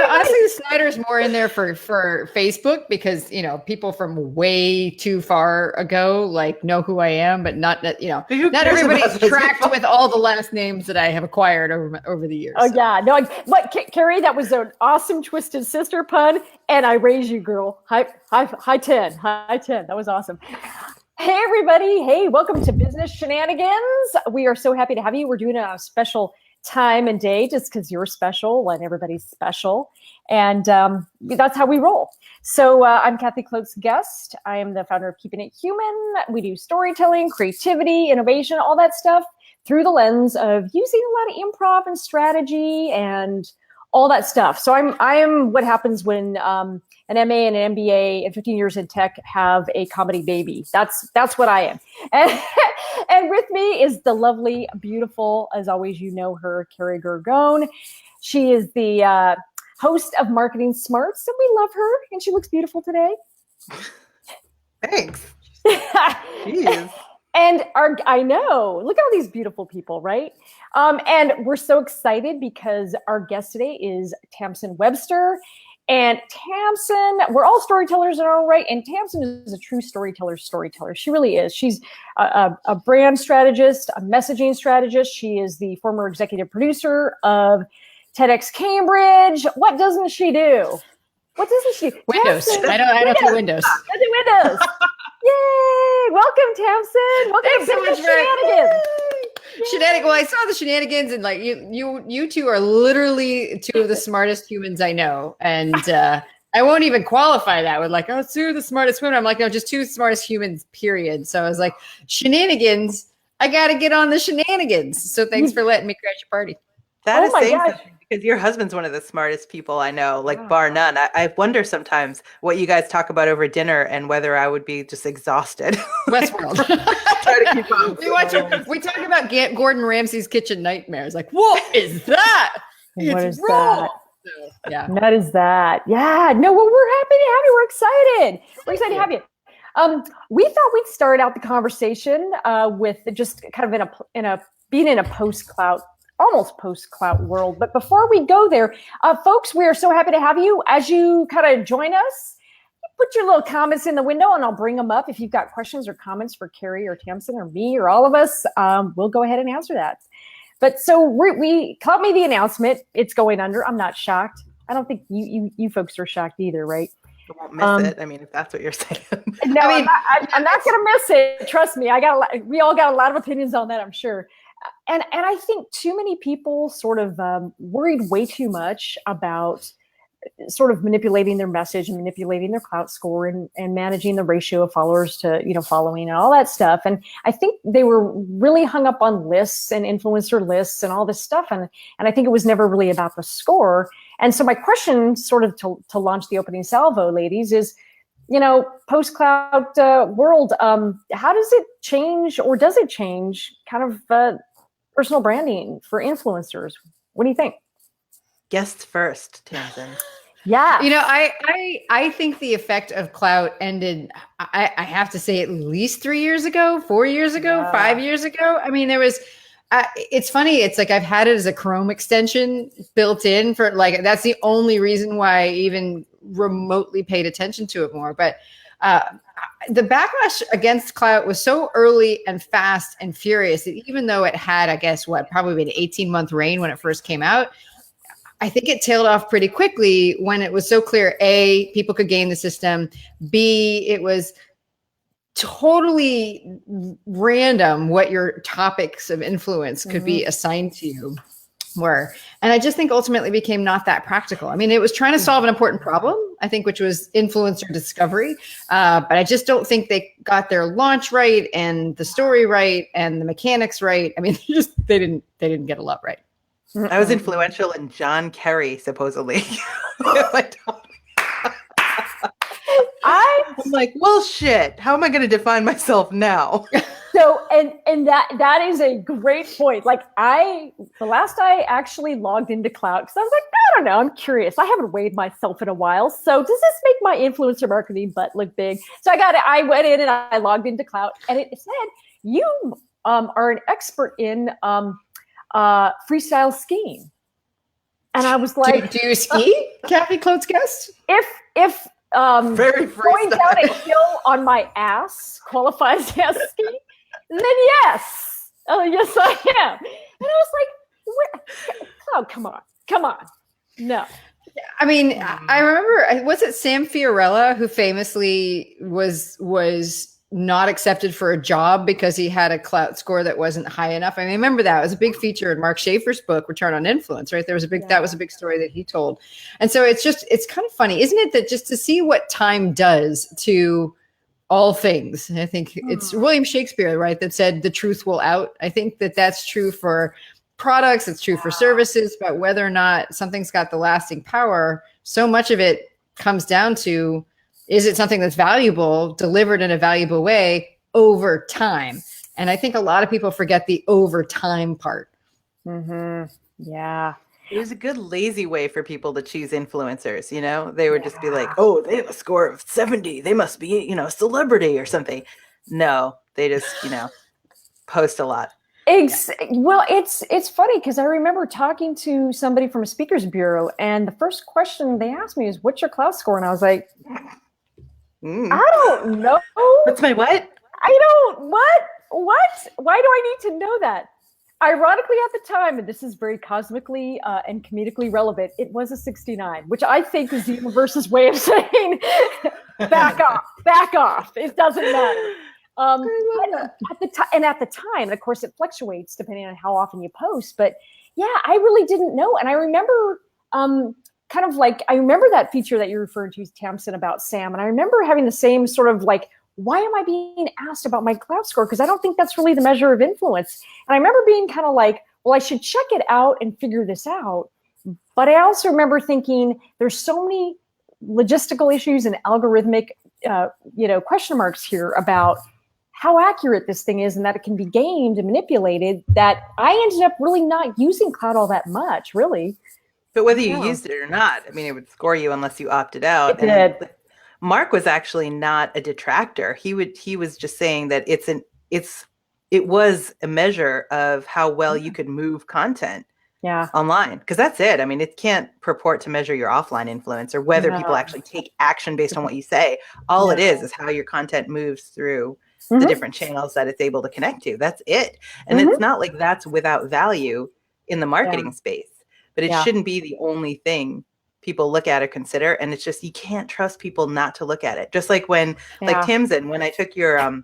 Honestly, the Snyder's more in there for Facebook because people from way too far ago know who I am, but not not everybody's tracked with all the last names that I have acquired over the years. Oh yeah, no, but Kerry, that was an awesome Twisted Sister pun, and I raise you, girl. High 10, high 10. That was awesome. Hey everybody, hey, welcome to Business Shenanigans. We are so happy to have you. We're doing a special time and day just because you're special and everybody's special, and that's how we roll. So I'm Kathy Klotz-Guest. I am the founder of Keeping It Human. We do storytelling, creativity, innovation, all that stuff through the lens of using a lot of improv and strategy and all that stuff. So I am what happens when an MA and an MBA and 15 years in tech have a comedy baby. That's what I am. And with me is the lovely, beautiful, as always, you know her, Kerry Gorgone. She is the host of Marketing Smarts, and we love her, and she looks beautiful today. Thanks. Jeez. And I know, look at all these beautiful people, right? And we're so excited because our guest today is Tamsen Webster. And Tamsen, we're all storytellers in our own right. And Tamsen is a true storyteller. She really is. She's a brand strategist, a messaging strategist. She is the former executive producer of TEDx Cambridge. What doesn't she do? What doesn't she do? Windows. I don't do Windows. I do Windows. Yay! Welcome, Tamsen. Welcome Thanks so much, Shenanigans. Shenanigans. Well, I saw the Shenanigans, and you two are literally two of the smartest humans I know, and I won't even qualify that with two of the smartest women. I'm like, no, just two smartest humans. Period. So I was like, Shenanigans. I got to get on the Shenanigans. So thanks for letting me crash your party. That is saying something because your husband's one of the smartest people I know, bar none. I wonder sometimes what you guys talk about over dinner and whether I would be just exhausted. Westworld. Try to keep up. We talk about Gordon Ramsay's kitchen nightmares. What is that? What is raw. that? So, yeah. What is that? Yeah. No, well, we're happy to have you. We're excited. We're excited to have you. We thought we'd start out the conversation with just kind of being in a almost post-Klout world. But before we go there, folks, we are so happy to have you. As you kind of join us, put your little comments in the window and I'll bring them up. If you've got questions or comments for Kerry or Tamsen or me or all of us, we'll go ahead and answer that. But so we caught me the announcement. It's going under. I'm not shocked. I don't think you folks are shocked either, right? I won't miss it. I mean, if that's what you're saying. No, I'm not going to miss it. Trust me. We all got a lot of opinions on that, I'm sure. And I think too many people sort of worried way too much about sort of manipulating their message and manipulating their Klout score and managing the ratio of followers to, following and all that stuff. And I think they were really hung up on lists and influencer lists and all this stuff. And I think it was never really about the score. And so my question sort of to launch the opening salvo, ladies, is, post-Klout world, how does it change or does it change kind of personal branding for influencers? What do you think? Guests first, Tamsen. Yeah. I think the effect of Klout ended, I have to say, at least 3 years ago, 4 years ago, 5 years ago. I mean, there was, it's funny. It's like I've had it as a Chrome extension built in for that's the only reason why I even remotely paid attention to it more. But the backlash against Klout was so early and fast and furious that even though it had, I guess, probably an 18-month reign when it first came out, I think it tailed off pretty quickly when it was so clear, A, people could game the system, B, it was totally random what your topics of influence could be assigned to you were. And I just think ultimately became not that practical. I mean, it was trying to solve an important problem, I think, which was influencer discovery. But I just don't think they got their launch right and the story right and the mechanics right. I mean, they didn't get a lot right. I was influential in John Kerry, supposedly. I'm like, well, shit. How am I going to define myself now? So, and that is a great point. The last I actually logged into Klout, because I was like, I don't know, I'm curious. I haven't weighed myself in a while. So does this make my influencer marketing butt look big? So I went in and I logged into Klout, and it said, you are an expert in freestyle skiing. And I was like, do you ski, Kathy Klotz-Guest? if Very going down a hill on my ass qualifies as ski, then yes. Oh, yes, I am. And I was like, oh, come on. No. I mean, I remember, was it Sam Fiorella who famously was not accepted for a job because he had a Klout score that wasn't high enough? I mean, remember that. It was a big feature in Mark Schaefer's book, Return on Influence, right? That was a big story that he told. And so it's kind of funny, isn't it, that just to see what time does to all things. I think it's William Shakespeare, right, that said the truth will out. I think that's true for products, it's true for services, but whether or not something's got the lasting power, so much of it comes down to, is it something that's valuable, delivered in a valuable way over time? And I think a lot of people forget the over time part. Mm-hmm. Yeah. It was a good lazy way for people to choose influencers. They would just be like, oh, they have a score of 70. They must be, a celebrity or something. No, they just, post a lot. Well, it's funny because I remember talking to somebody from a speakers bureau, and the first question they asked me is, what's your Klout score? And I was like, I don't know. What's my what? What? Why do I need to know that? Ironically, at the time, and this is very cosmically and comedically relevant, it was a 69, which I think is the universe's way of saying, back off. It doesn't matter. At the time, of course, it fluctuates depending on how often you post. But yeah, I really didn't know. And I remember I remember that feature that you referred to, Tamsen, about Sam. And I remember having the same sort of like, why am I being asked about my Klout score? Because I don't think that's really the measure of influence. And I remember being kind of like, well, I should check it out and figure this out. But I also remember thinking there's so many logistical issues and algorithmic, question marks here about how accurate this thing is and that it can be gamed and manipulated, that I ended up really not using Klout all that much, really. But whether you used it or not, I mean, it would score you unless you opted out. It did. Mark was actually not a detractor. He was just saying that it was a measure of how well you could move content online. Because that's it. I mean, it can't purport to measure your offline influence or whether people actually take action based on what you say. All it is how your content moves through the different channels that it's able to connect to. That's it. And it's not like that's without value in the marketing space, but it shouldn't be the only thing people look at or consider. And it's just, you can't trust people not to look at it. Just like like Tamsen, when I took your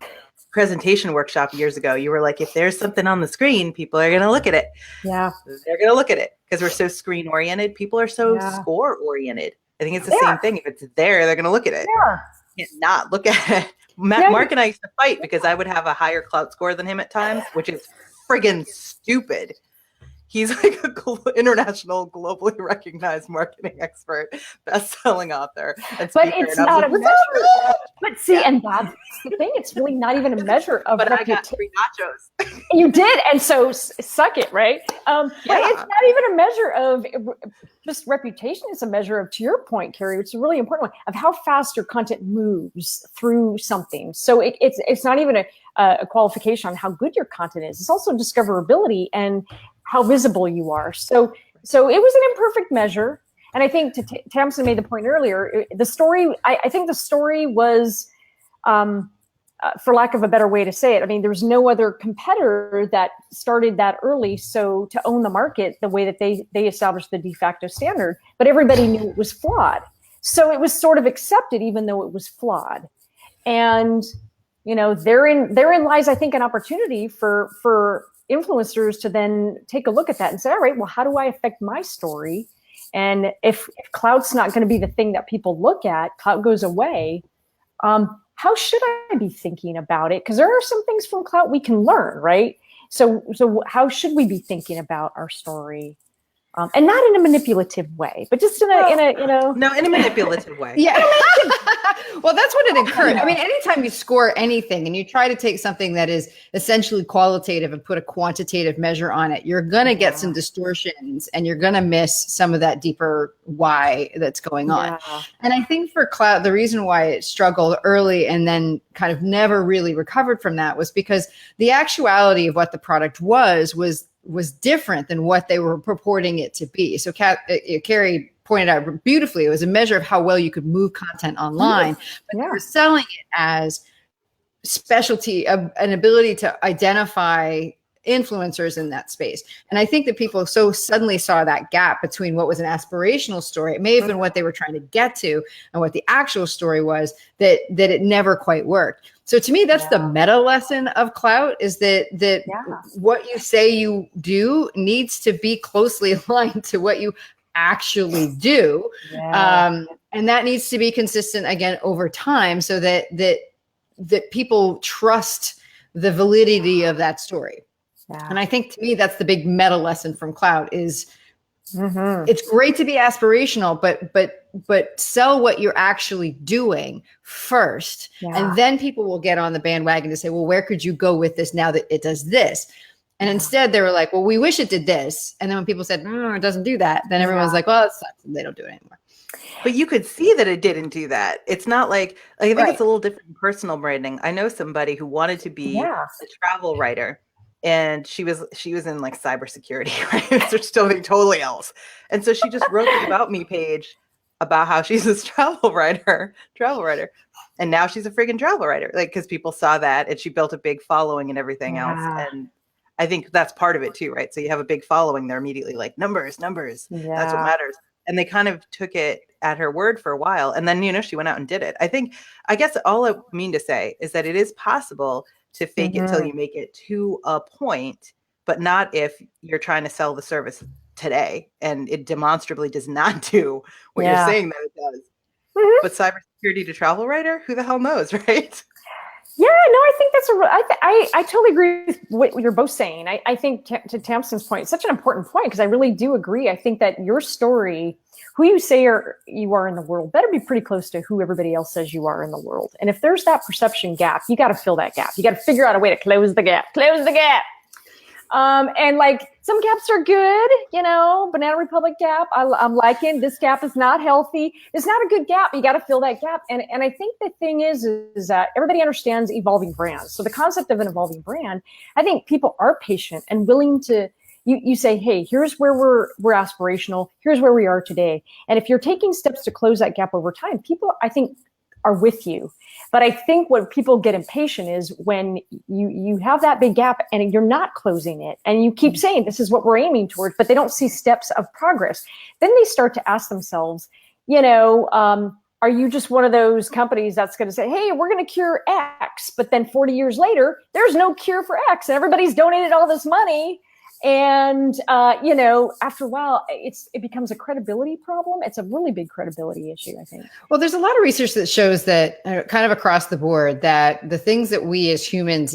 presentation workshop years ago, you were like, if there's something on the screen, people are going to look at it. Yeah. They're going to look at it because we're so screen oriented. People are so score oriented. I think it's the same thing. If it's there, they're going to look at it. Yeah. You can't not look at it. Mark and I used to fight because I would have a higher Klout score than him at times, which is friggin' stupid. He's like international, globally recognized marketing expert, best-selling author, and speaker. But it's not a measure. But see, and that's the thing. It's really not even a measure of But I got 3 nachos. You did, and so suck it, right? But it's not even a measure of just reputation. It's a measure of, to your point, Kerry, which is a really important one, of how fast your content moves through something. So it's not even a qualification on how good your content is. It's also discoverability and how visible you are. So it was an imperfect measure. And I think Tamsen made the point earlier, the story, I think the story was, for lack of a better way to say it, I mean, there was no other competitor that started that early. So to own the market the way that they established the de facto standard, but everybody knew it was flawed. So it was sort of accepted, even though it was flawed. And, therein lies, I think, an opportunity for influencers to then take a look at that and say, all right, well, how do I affect my story? And if Klout's not going to be the thing that people look at, Klout goes away, how should I be thinking about it? Because there are some things from Klout we can learn, right? So how should we be thinking about our story? And not in a manipulative way, but just in a manipulative way. Yeah. Well, that's what it encourages. I mean, anytime you score anything and you try to take something that is essentially qualitative and put a quantitative measure on it, you're going to get some distortions and you're going to miss some of that deeper why that's going on. And I think for Klout, the reason why it struggled early and then kind of never really recovered from that was because the actuality of what the product was was different than what they were purporting it to be. So Kerry pointed out beautifully, it was a measure of how well you could move content online, but they were selling it as specialty, an ability to identify influencers in that space. And I think that people so suddenly saw that gap between what was an aspirational story, it may have been what they were trying to get to, and what the actual story was, that it never quite worked. So to me, that's the meta lesson of clout, is that what you say you do needs to be closely aligned to what you actually do. And that needs to be consistent again over time, so that people trust the validity of that story. And I think, to me, that's the big meta lesson from clout is it's great to be aspirational, but sell what you're actually doing first. And then people will get on the bandwagon to say, well, where could you go with this now that it does this? And instead they were like, well, we wish it did this. And then when people said, it doesn't do that, then everyone's like, well, it sucks, and they don't do it anymore. But you could see that it didn't do that. It's not like I think it's a little different in personal branding. I know somebody who wanted to be a travel writer. And she was in like cybersecurity, right? So she's something totally else. And so she just wrote the About Me page about how she's this travel writer. And now she's a freaking travel writer, like, because people saw that, and she built a big following and everything else. And I think that's part of it too, right? So you have a big following, they're immediately like, numbers, that's what matters. And they kind of took it at her word for a while. And then, she went out and did it. I guess all I mean to say is that it is possible to fake it till you make it to a point, but not if you're trying to sell the service today and it demonstrably does not do what you're saying that it does. But cybersecurity to travel writer, who the hell knows, right? Yeah, no, I think that's I totally agree with what you're both saying. I think to Tamsen's point, it's such an important point, because I really do agree. I think that your story, who you say you are in the world, better be pretty close to who everybody else says you are in the world. And if there's that perception gap, you got to fill that gap. You got to figure out a way to close the gap. And like, some gaps are good, Banana Republic gap. I'm liking this gap is not healthy. It's not a good gap. You got to fill that gap. And I think the thing is that everybody understands evolving brands. So the concept of an evolving brand, I think people are patient and willing to, you say, hey, here's where we're aspirational. Here's where we are today. And if you're taking steps to close that gap over time, people, I think, are with you. But I think what people get impatient is when you have that big gap and you're not closing it, and you keep saying this is what we're aiming towards, but they don't see steps of progress. Then they start to ask themselves, are you just one of those companies that's going to say, hey, we're going to cure X, but then 40 years later, there's no cure for X, and everybody's donated all this money. And, after a while, it becomes a credibility problem. It's a really big credibility issue, I think. Well, there's a lot of research that shows that kind of across the board, that the things that we as humans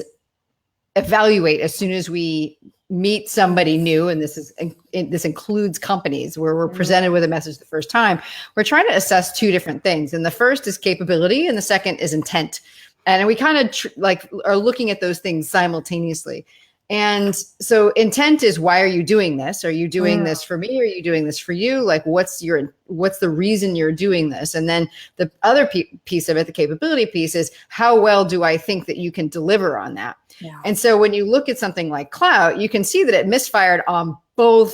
evaluate as soon as we meet somebody new, and this includes companies where we're presented with a message the first time, we're trying to assess two different things. And the first is capability, and the second is intent. And we kind of are looking at those things simultaneously. And so intent is, why are you doing this? Are you doing this for me? Are you doing this for you? Like, what's the reason you're doing this? And then the other piece of it, the capability piece, is how well do I think that you can deliver on that? Yeah. And so when you look at something like Klout, you can see that it misfired on both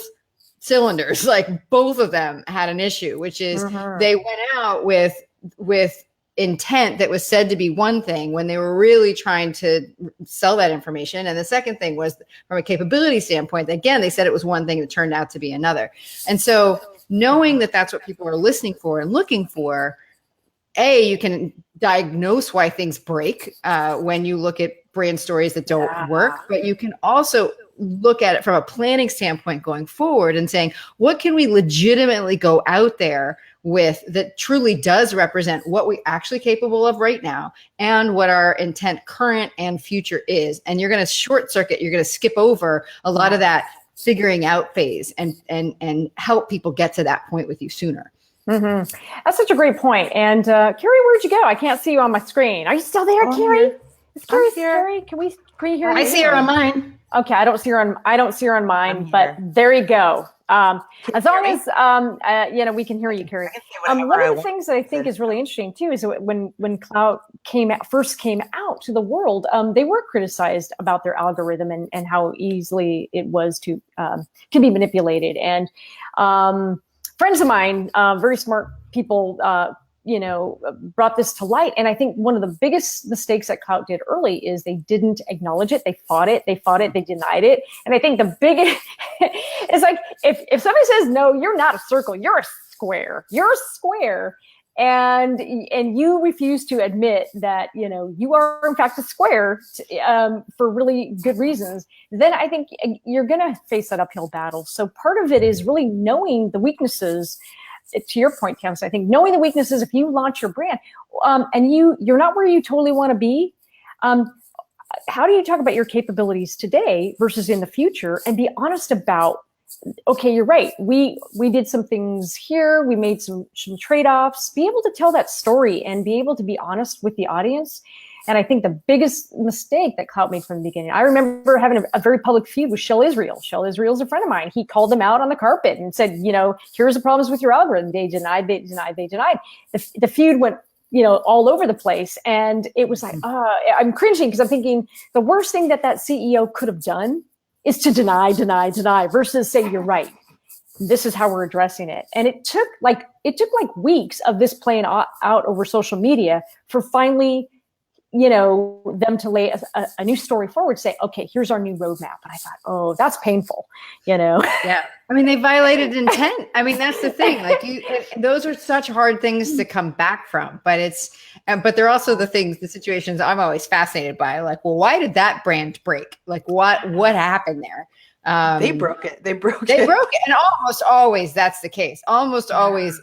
cylinders. Like, both of them had an issue, which is they went out with intent that was said to be one thing when they were really trying to sell that information. And the second thing was, from a capability standpoint, again, they said it was one thing that turned out to be another. And so knowing that that's what people are listening for and looking for, you can diagnose why things break when you look at brand stories that don't work, but you can also look at it from a planning standpoint going forward and saying, what can we legitimately go out there with that truly does represent what we're actually capable of right now and what our intent current and future is. And you're going to short circuit, you're going to skip over a lot of that figuring out phase and help people get to that point with you sooner. That's such a great point. And Kerry, where'd you go? I can't see you on my screen. Are you still there, Kerry? Is Kerry here? Can you hear me? I see her on mine. Okay, I don't see her on mine, but there you go. As long as you know, we can hear you, Kerry. One of the things that I think is really interesting too is when Klout first came out to the world, they were criticized about their algorithm and how easily it was to can be manipulated. And friends of mine, very smart people, you know, brought this to light. And I think one of the biggest mistakes that Klout did early is they didn't acknowledge it. They fought it, they denied it. And I think the biggest, it's like, if somebody says, no, you're not a circle, you're a square, and you refuse to admit that, you know, you are in fact a square for really good reasons, then I think you're going to face that uphill battle. So part of it is really knowing the weaknesses. To your point, Tamsen, I think knowing the weaknesses, if you launch your brand and you're not where you totally want to be, how do you talk about your capabilities today versus in the future and be honest about, okay, you're right. We did some things here. We made some trade-offs. Be able to tell that story and be able to be honest with the audience. And I think the biggest mistake that Klout made from the beginning, I remember having a very public feud with Shell Israel. Shell Israel's a friend of mine. He called them out on the carpet and said, you know, here's the problems with your algorithm. They denied. The feud went, you know, all over the place. And it was like, I'm cringing because I'm thinking the worst thing that CEO could have done is to deny versus say, you're right. This is how we're addressing it. And it took like weeks of this playing out over social media for finally, you know, them to lay a new story forward, say, okay, here's our new roadmap. And I thought, oh, that's painful, you know? Yeah. I mean, they violated intent. I mean, that's the thing. Like those are such hard things to come back from, but but they're also the situations I'm always fascinated by. Like, well, why did that brand break? Like what happened there? They broke it. They broke it. And almost always that's the case. Almost always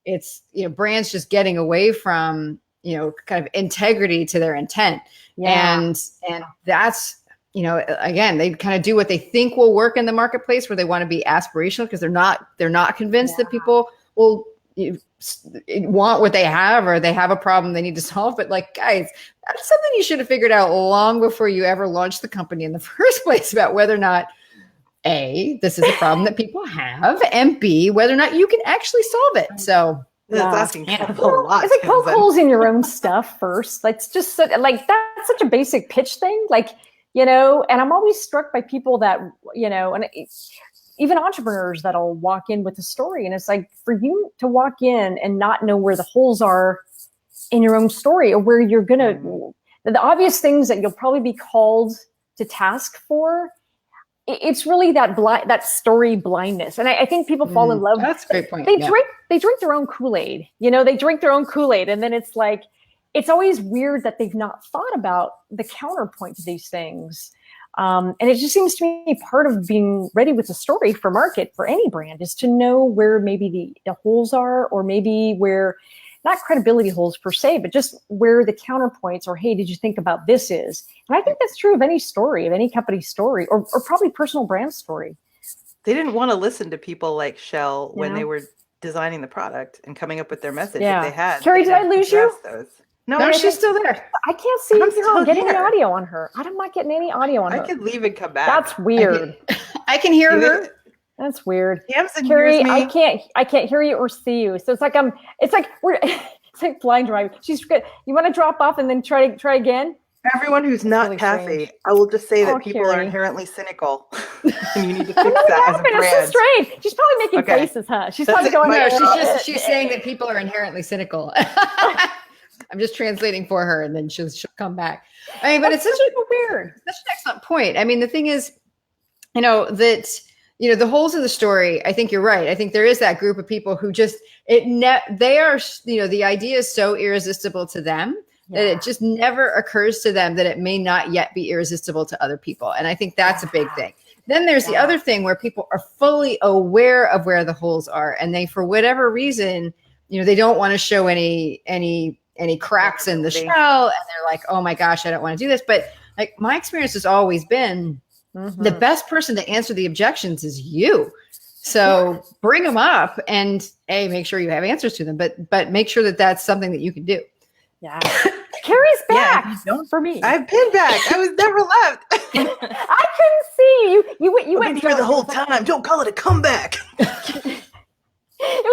it's, you know, brands just getting away from, you know, kind of integrity to their intent. Yeah. And that's, you know, again, they kind of do what they think will work in the marketplace where they want to be aspirational because they're not convinced that people will want what they have or they have a problem they need to solve. But like, guys, that's something you should have figured out long before you ever launched the company in the first place about whether or not A, this is a problem that people have, and B, whether or not you can actually solve it. So that's asking a lot. It's like poke holes in your own stuff first. Like, it's just like that's such a basic pitch thing. Like, you know, and I'm always struck by people that, you know, and even entrepreneurs that'll walk in with a story. And it's like for you to walk in and not know where the holes are in your own story or where you're going to, the obvious things that you'll probably be called to task for. It's really that story blindness. And I think people fall in love. That's a great point. They drink their own Kool-Aid, you know, and then it's like, it's always weird that they've not thought about the counterpoint to these things. And it just seems to me part of being ready with a story for market for any brand is to know where maybe the holes are, or maybe where, not credibility holes per se, but just where the counterpoints or, hey, did you think about this is? And I think that's true of any story, of any company story, or probably personal brand story. They didn't want to listen to people like Shell when they were designing the product and coming up with their message that they had. Kerry, did I lose you? No, she's still there. I can't see her getting any audio on her. I'm not getting any audio on her. I could leave and come back. That's weird. I can hear her. That's weird. Tamsen Kerry, hears me. I can't hear you or see you. So it's like it's like blind driving. She's good. You want to drop off and then try again? Everyone who's not really Kathy, strange. I will just say that people are Kerry. inherently cynical, and you need to fix that as a brand. It's so strange. She's probably making faces, huh? She's probably going. No, she's saying that people are inherently cynical. I'm just translating for her, and then she'll come back. I mean, but it's such an excellent point. I mean, the thing is, you know, that, you know, the holes in the story, I think you're right. I think there is that group of people who just, they are, you know, the idea is so irresistible to them that it just never occurs to them that it may not yet be irresistible to other people. And I think that's a big thing. Then there's the other thing where people are fully aware of where the holes are. And they, for whatever reason, you know, they don't want to show any cracks in the shell. And they're like, oh my gosh, I don't want to do this. But like, my experience has always been the best person to answer the objections is you. So bring them up and make sure you have answers to them, but make sure that that's something that you can do. Yeah. Carrie's back Yeah, for me. I've been back. I was never left. I couldn't see you. You went here the whole time. Don't call it a comeback. It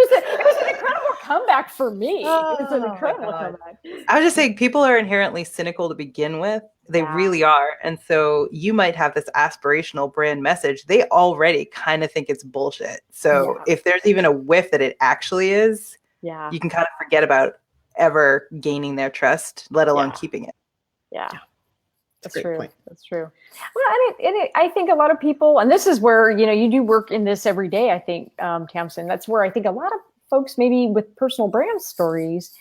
was an incredible comeback for me. It was an incredible comeback. I was just saying, people are inherently cynical to begin with. They really are. And so you might have this aspirational brand message. They already kind of think it's bullshit. So if there's even a whiff that it actually is, you can kind of forget about ever gaining their trust, let alone keeping it. Yeah. That's true. Point. That's true. Well, and I think a lot of people, and this is where, you do work in this every day, I think, Tamsen, that's where I think a lot of folks, maybe with personal brand stories,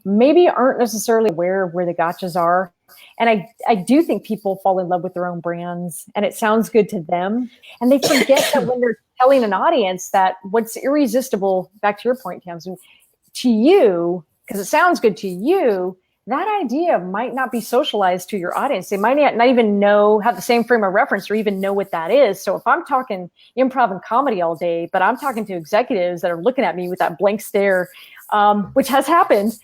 maybe aren't necessarily aware of where the gotchas are. And I do think people fall in love with their own brands and it sounds good to them. And they forget that when they're telling an audience that what's irresistible, back to your point, Tamsen, to you, because it sounds good to you, that idea might not be socialized to your audience. They might not even have the same frame of reference or even know what that is. So if I'm talking improv and comedy all day, but I'm talking to executives that are looking at me with that blank stare, which has happened,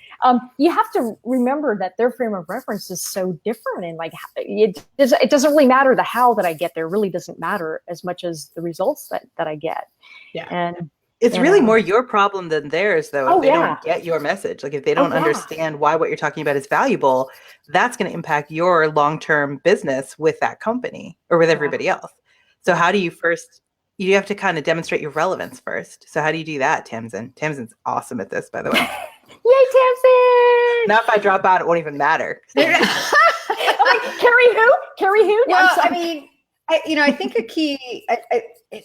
you have to remember that their frame of reference is so different. And like, it doesn't really matter the how that I get there. It really doesn't matter as much as the results that I get. Yeah. And it's really more your problem than theirs, though, if they don't get your message. Like if they don't understand why what you're talking about is valuable, that's going to impact your long-term business with that company or with everybody else. So how do you you have to kind of demonstrate your relevance first. So how do you do that, Tamsen? Tamsen's awesome at this, by the way. Yay, Tamsen! Now if I drop out, it won't even matter. Carrie who? Carrie who? Well, I mean, I think a key,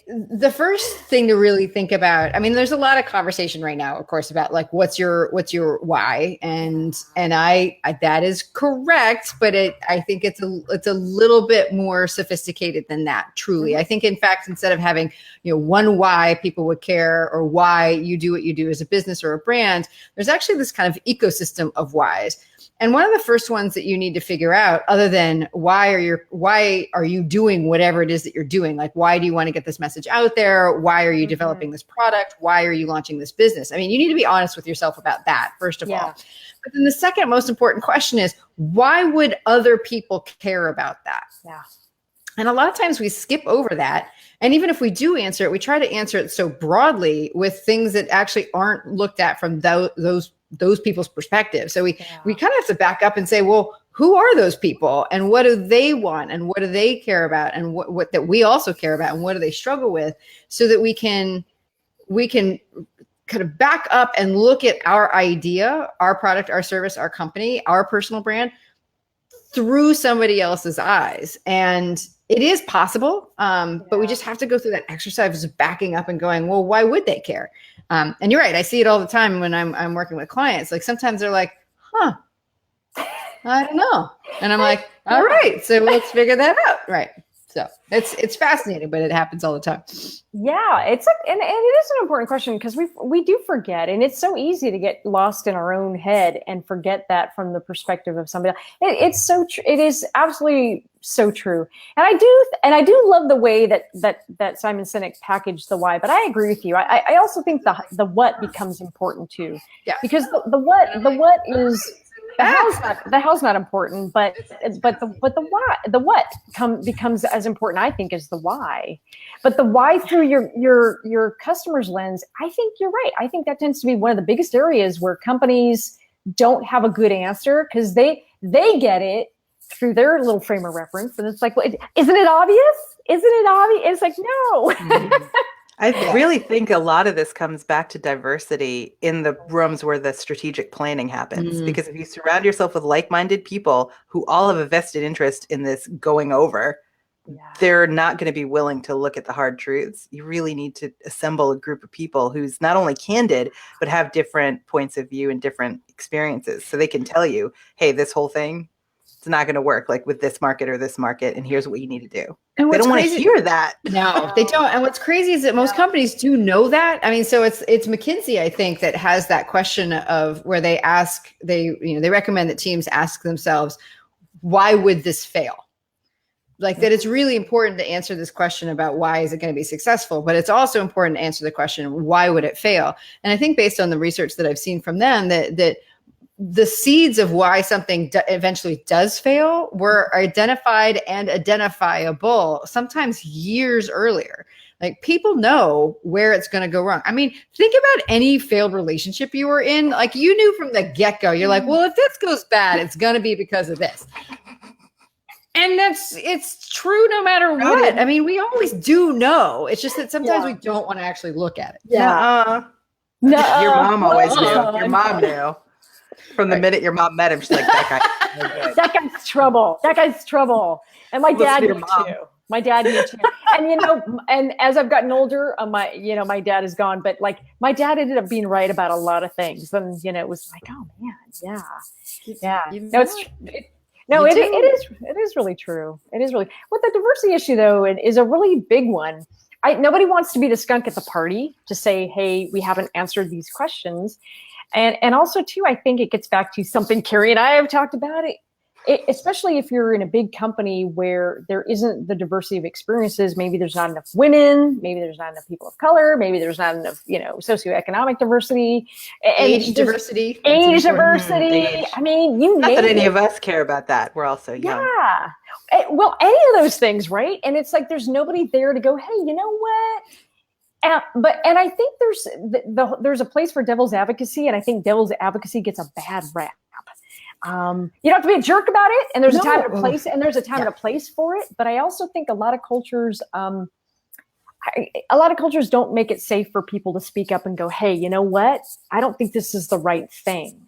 the first thing to really think about, I mean, there's a lot of conversation right now, of course, about like, what's your why? And I that is correct, but I think it's a little bit more sophisticated than that, truly. I think, in fact, instead of having, one why people would care or why you do what you do as a business or a brand, there's actually this kind of ecosystem of whys. And one of the first ones that you need to figure out, other than why are you doing whatever it is that you're doing? Like, why do you want to get this message out there? Why are you developing this product? Why are you launching this business? I mean, you need to be honest with yourself about that, first of all. But then the second most important question is, why would other people care about that? Yeah. And a lot of times we skip over that. And even if we do answer it, we try to answer it so broadly with things that actually aren't looked at from those people's perspective. So we kind of have to back up and say, well, who are those people and what do they want and what do they care about and what that we also care about and what do they struggle with, so that we can kind of back up and look at our idea, our product, our service, our company, our personal brand through somebody else's eyes. And it is possible, but we just have to go through that exercise of backing up and going, well, why would they care? And you're right. I see it all the time when I'm working with clients. Like sometimes they're like, I don't know. And I'm like, all right, so let's figure that out. Right. So it's fascinating, but it happens all the time. Yeah, and it is an important question because we do forget, and it's so easy to get lost in our own head and forget that from the perspective of somebody else. It's so true. It is absolutely so true. And I do love the way that Simon Sinek packaged the why. But I agree with you. I also think the what becomes important too. Yeah. Because the what is. The how's not important, but the why, the what becomes as important, I think, as the why. But the why through your customer's lens, I think you're right. I think that tends to be one of the biggest areas where companies don't have a good answer because they get it through their little frame of reference, and it's like, well, isn't it obvious? Isn't it obvious? It's like, no. Mm-hmm. I really think a lot of this comes back to diversity in the rooms where the strategic planning happens. Mm-hmm. Because if you surround yourself with like-minded people who all have a vested interest in this going over, they're not going to be willing to look at the hard truths. You really need to assemble a group of people who's not only candid, but have different points of view and different experiences. So they can tell you, hey, this whole thing, it's not going to work like with this market or this market. And here's what you need to do. And they don't want to hear that. No, they don't. And what's crazy is that most companies do know that. I mean, so it's McKinsey, I think, that has that question of where they recommend that teams ask themselves, why would this fail? Like that it's really important to answer this question about why is it going to be successful, but it's also important to answer the question, why would it fail? And I think based on the research that I've seen from them that the seeds of why something eventually does fail were identified and identifiable sometimes years earlier. Like people know where it's going to go wrong. I mean, think about any failed relationship you were in. Like you knew from the get-go, you're like, well, if this goes bad, it's going to be because of this. And it's true no matter what. I mean, we always do know. It's just that sometimes we don't want to actually look at it. Yeah. No. Your mom always knew. Your mom knew. From the minute your mom met him, she's like, that guy. That guy's trouble. That guy's trouble. And my dad knew too. My dad knew too. And and as I've gotten older, my dad is gone, but like my dad ended up being right about a lot of things. And it was like, oh man, yeah. It is really true. It is really. Well, the diversity issue though is a really big one. Nobody wants to be the skunk at the party to say, hey, we haven't answered these questions. And also too, I think it gets back to something Kerry and I have talked about it, especially if you're in a big company where there isn't the diversity of experiences. Maybe there's not enough women, maybe there's not enough people of color, maybe there's not enough, socioeconomic diversity, age diversity. I mean, not that any of us care about that. We're also young. Yeah. Well, any of those things, right? And it's like there's nobody there to go, hey, you know what? And I think there's a place for devil's advocacy, and I think devil's advocacy gets a bad rap. You don't have to be a jerk about it, and there's a time and a place, and there's a time and a place for it. But I also think a lot of cultures don't make it safe for people to speak up and go, hey, you know what? I don't think this is the right thing.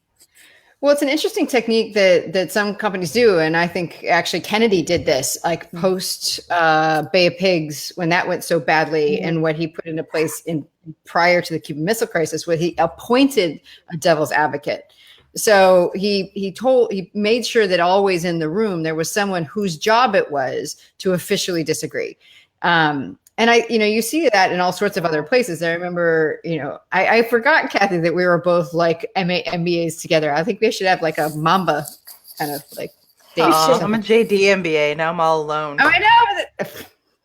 Well, it's an interesting technique that some companies do. And I think actually Kennedy did this, like post Bay of Pigs, when that went so badly, and what he put into place prior to the Cuban Missile Crisis, where he appointed a devil's advocate. So he made sure that always in the room there was someone whose job it was to officially disagree. And you see that in all sorts of other places. I remember, I forgot, Kathy, that we were both like MBAs together. I think we should have like a Mamba kind of like day. I'm a JD MBA. Now I'm all alone. Oh, I know.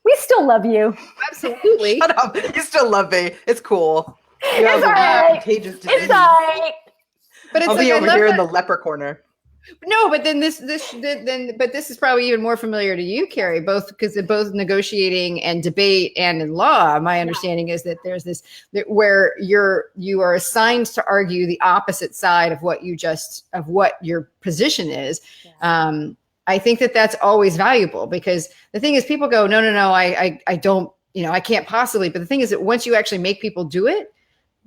We still love you. Absolutely. Shut up. You still love me. It's cool. It's all right. It's all right. But I'll be over here in the leper corner. No, but then this is probably even more familiar to you, Kerry, both because of both negotiating and debate and in law. My understanding is that there's this where you are assigned to argue the opposite side of what your position is. Yeah. I think that's always valuable, because the thing is, people go, no, I don't, I can't possibly. But the thing is that once you actually make people do it,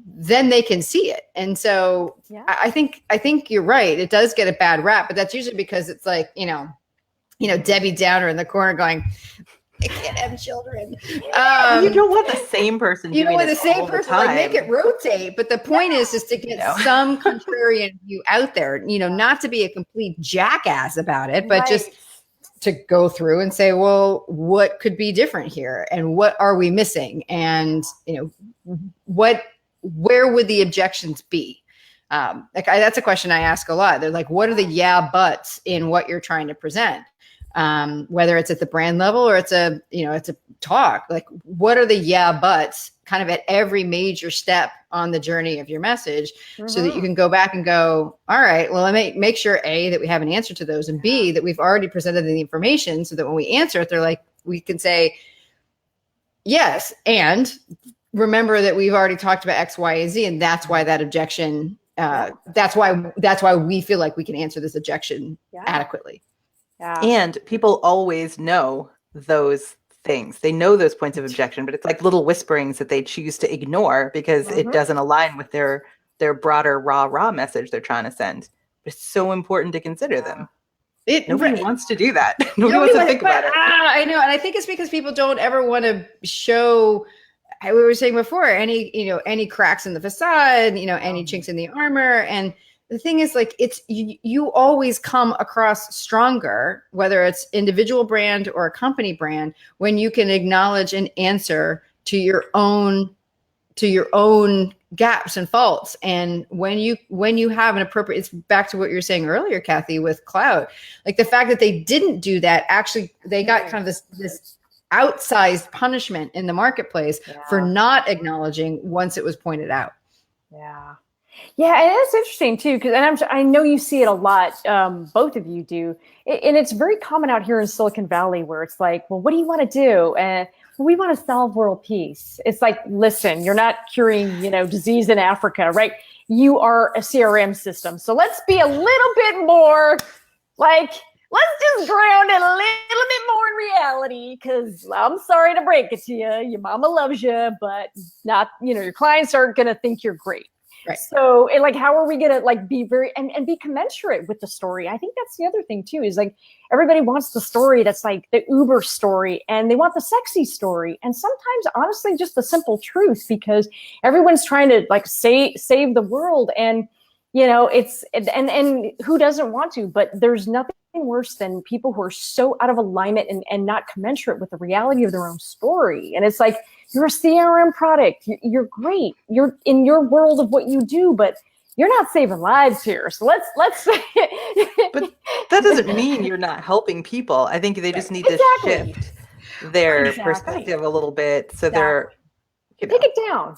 then they can see it. And so I think you're right. It does get a bad rap, but that's usually because it's like, Debbie Downer in the corner going, I can't have children. You don't want the same person doing it the same person, like make it rotate. But the point is to get some contrarian view out there, not to be a complete jackass about it, but just to go through and say, well, what could be different here? And what are we missing? And, where would the objections be? That's a question I ask a lot. They're like, what are the buts in what you're trying to present? Whether it's at the brand level or it's a talk, like what are the buts kind of at every major step on the journey of your message, so that you can go back and go, all right, well, let me make sure A, that we have an answer to those, and B, that we've already presented the information so that when we answer it, they're like, we can say, yes, and remember that we've already talked about X, Y, and Z, and that's why that objection, that's why we feel like we can answer this objection adequately. Yeah. And people always know those things. They know those points of objection, but it's like little whisperings that they choose to ignore because it doesn't align with their broader raw message they're trying to send. But it's so important to consider them. Nobody wants to do that. Nobody wants to think about it. I know. And I think it's because people don't ever want to show, we were saying before, any cracks in the facade, any chinks in the armor. And the thing is, like, it's you always come across stronger, whether it's individual brand or a company brand, when you can acknowledge and answer to your own gaps and faults. And when you have an appropriate, it's back to what you were saying earlier, Kathy, with Klout, like the fact that they didn't do that, actually they got kind of this outsized punishment in the marketplace for not acknowledging once it was pointed out. Yeah. Yeah, and it's interesting too, because I know you see it a lot. Both of you do, and it's very common out here in Silicon Valley, where it's like, well, what do you want to do? And we want to solve world peace. It's like, listen, you're not curing, disease in Africa, right? You are a CRM system, so let's be a little bit more like. Let's just ground it a little bit more in reality, because I'm sorry to break it to you. Your mama loves you, but not, your clients aren't going to think you're great. Right. So, and like, how are we going to like be very, and be commensurate with the story? I think that's the other thing too, is like, everybody wants the story that's like the Uber story, and they want the sexy story. And sometimes, honestly, just the simple truth, because everyone's trying to like save the world. And, it's, and who doesn't want to, but there's nothing worse than people who are so out of alignment and not commensurate with the reality of their own story. And it's like, you're a CRM product. You're great. You're in your world of what you do, but you're not saving lives here. So let's. But that doesn't mean you're not helping people. I think they just need to shift their perspective a little bit, so they're. Take it down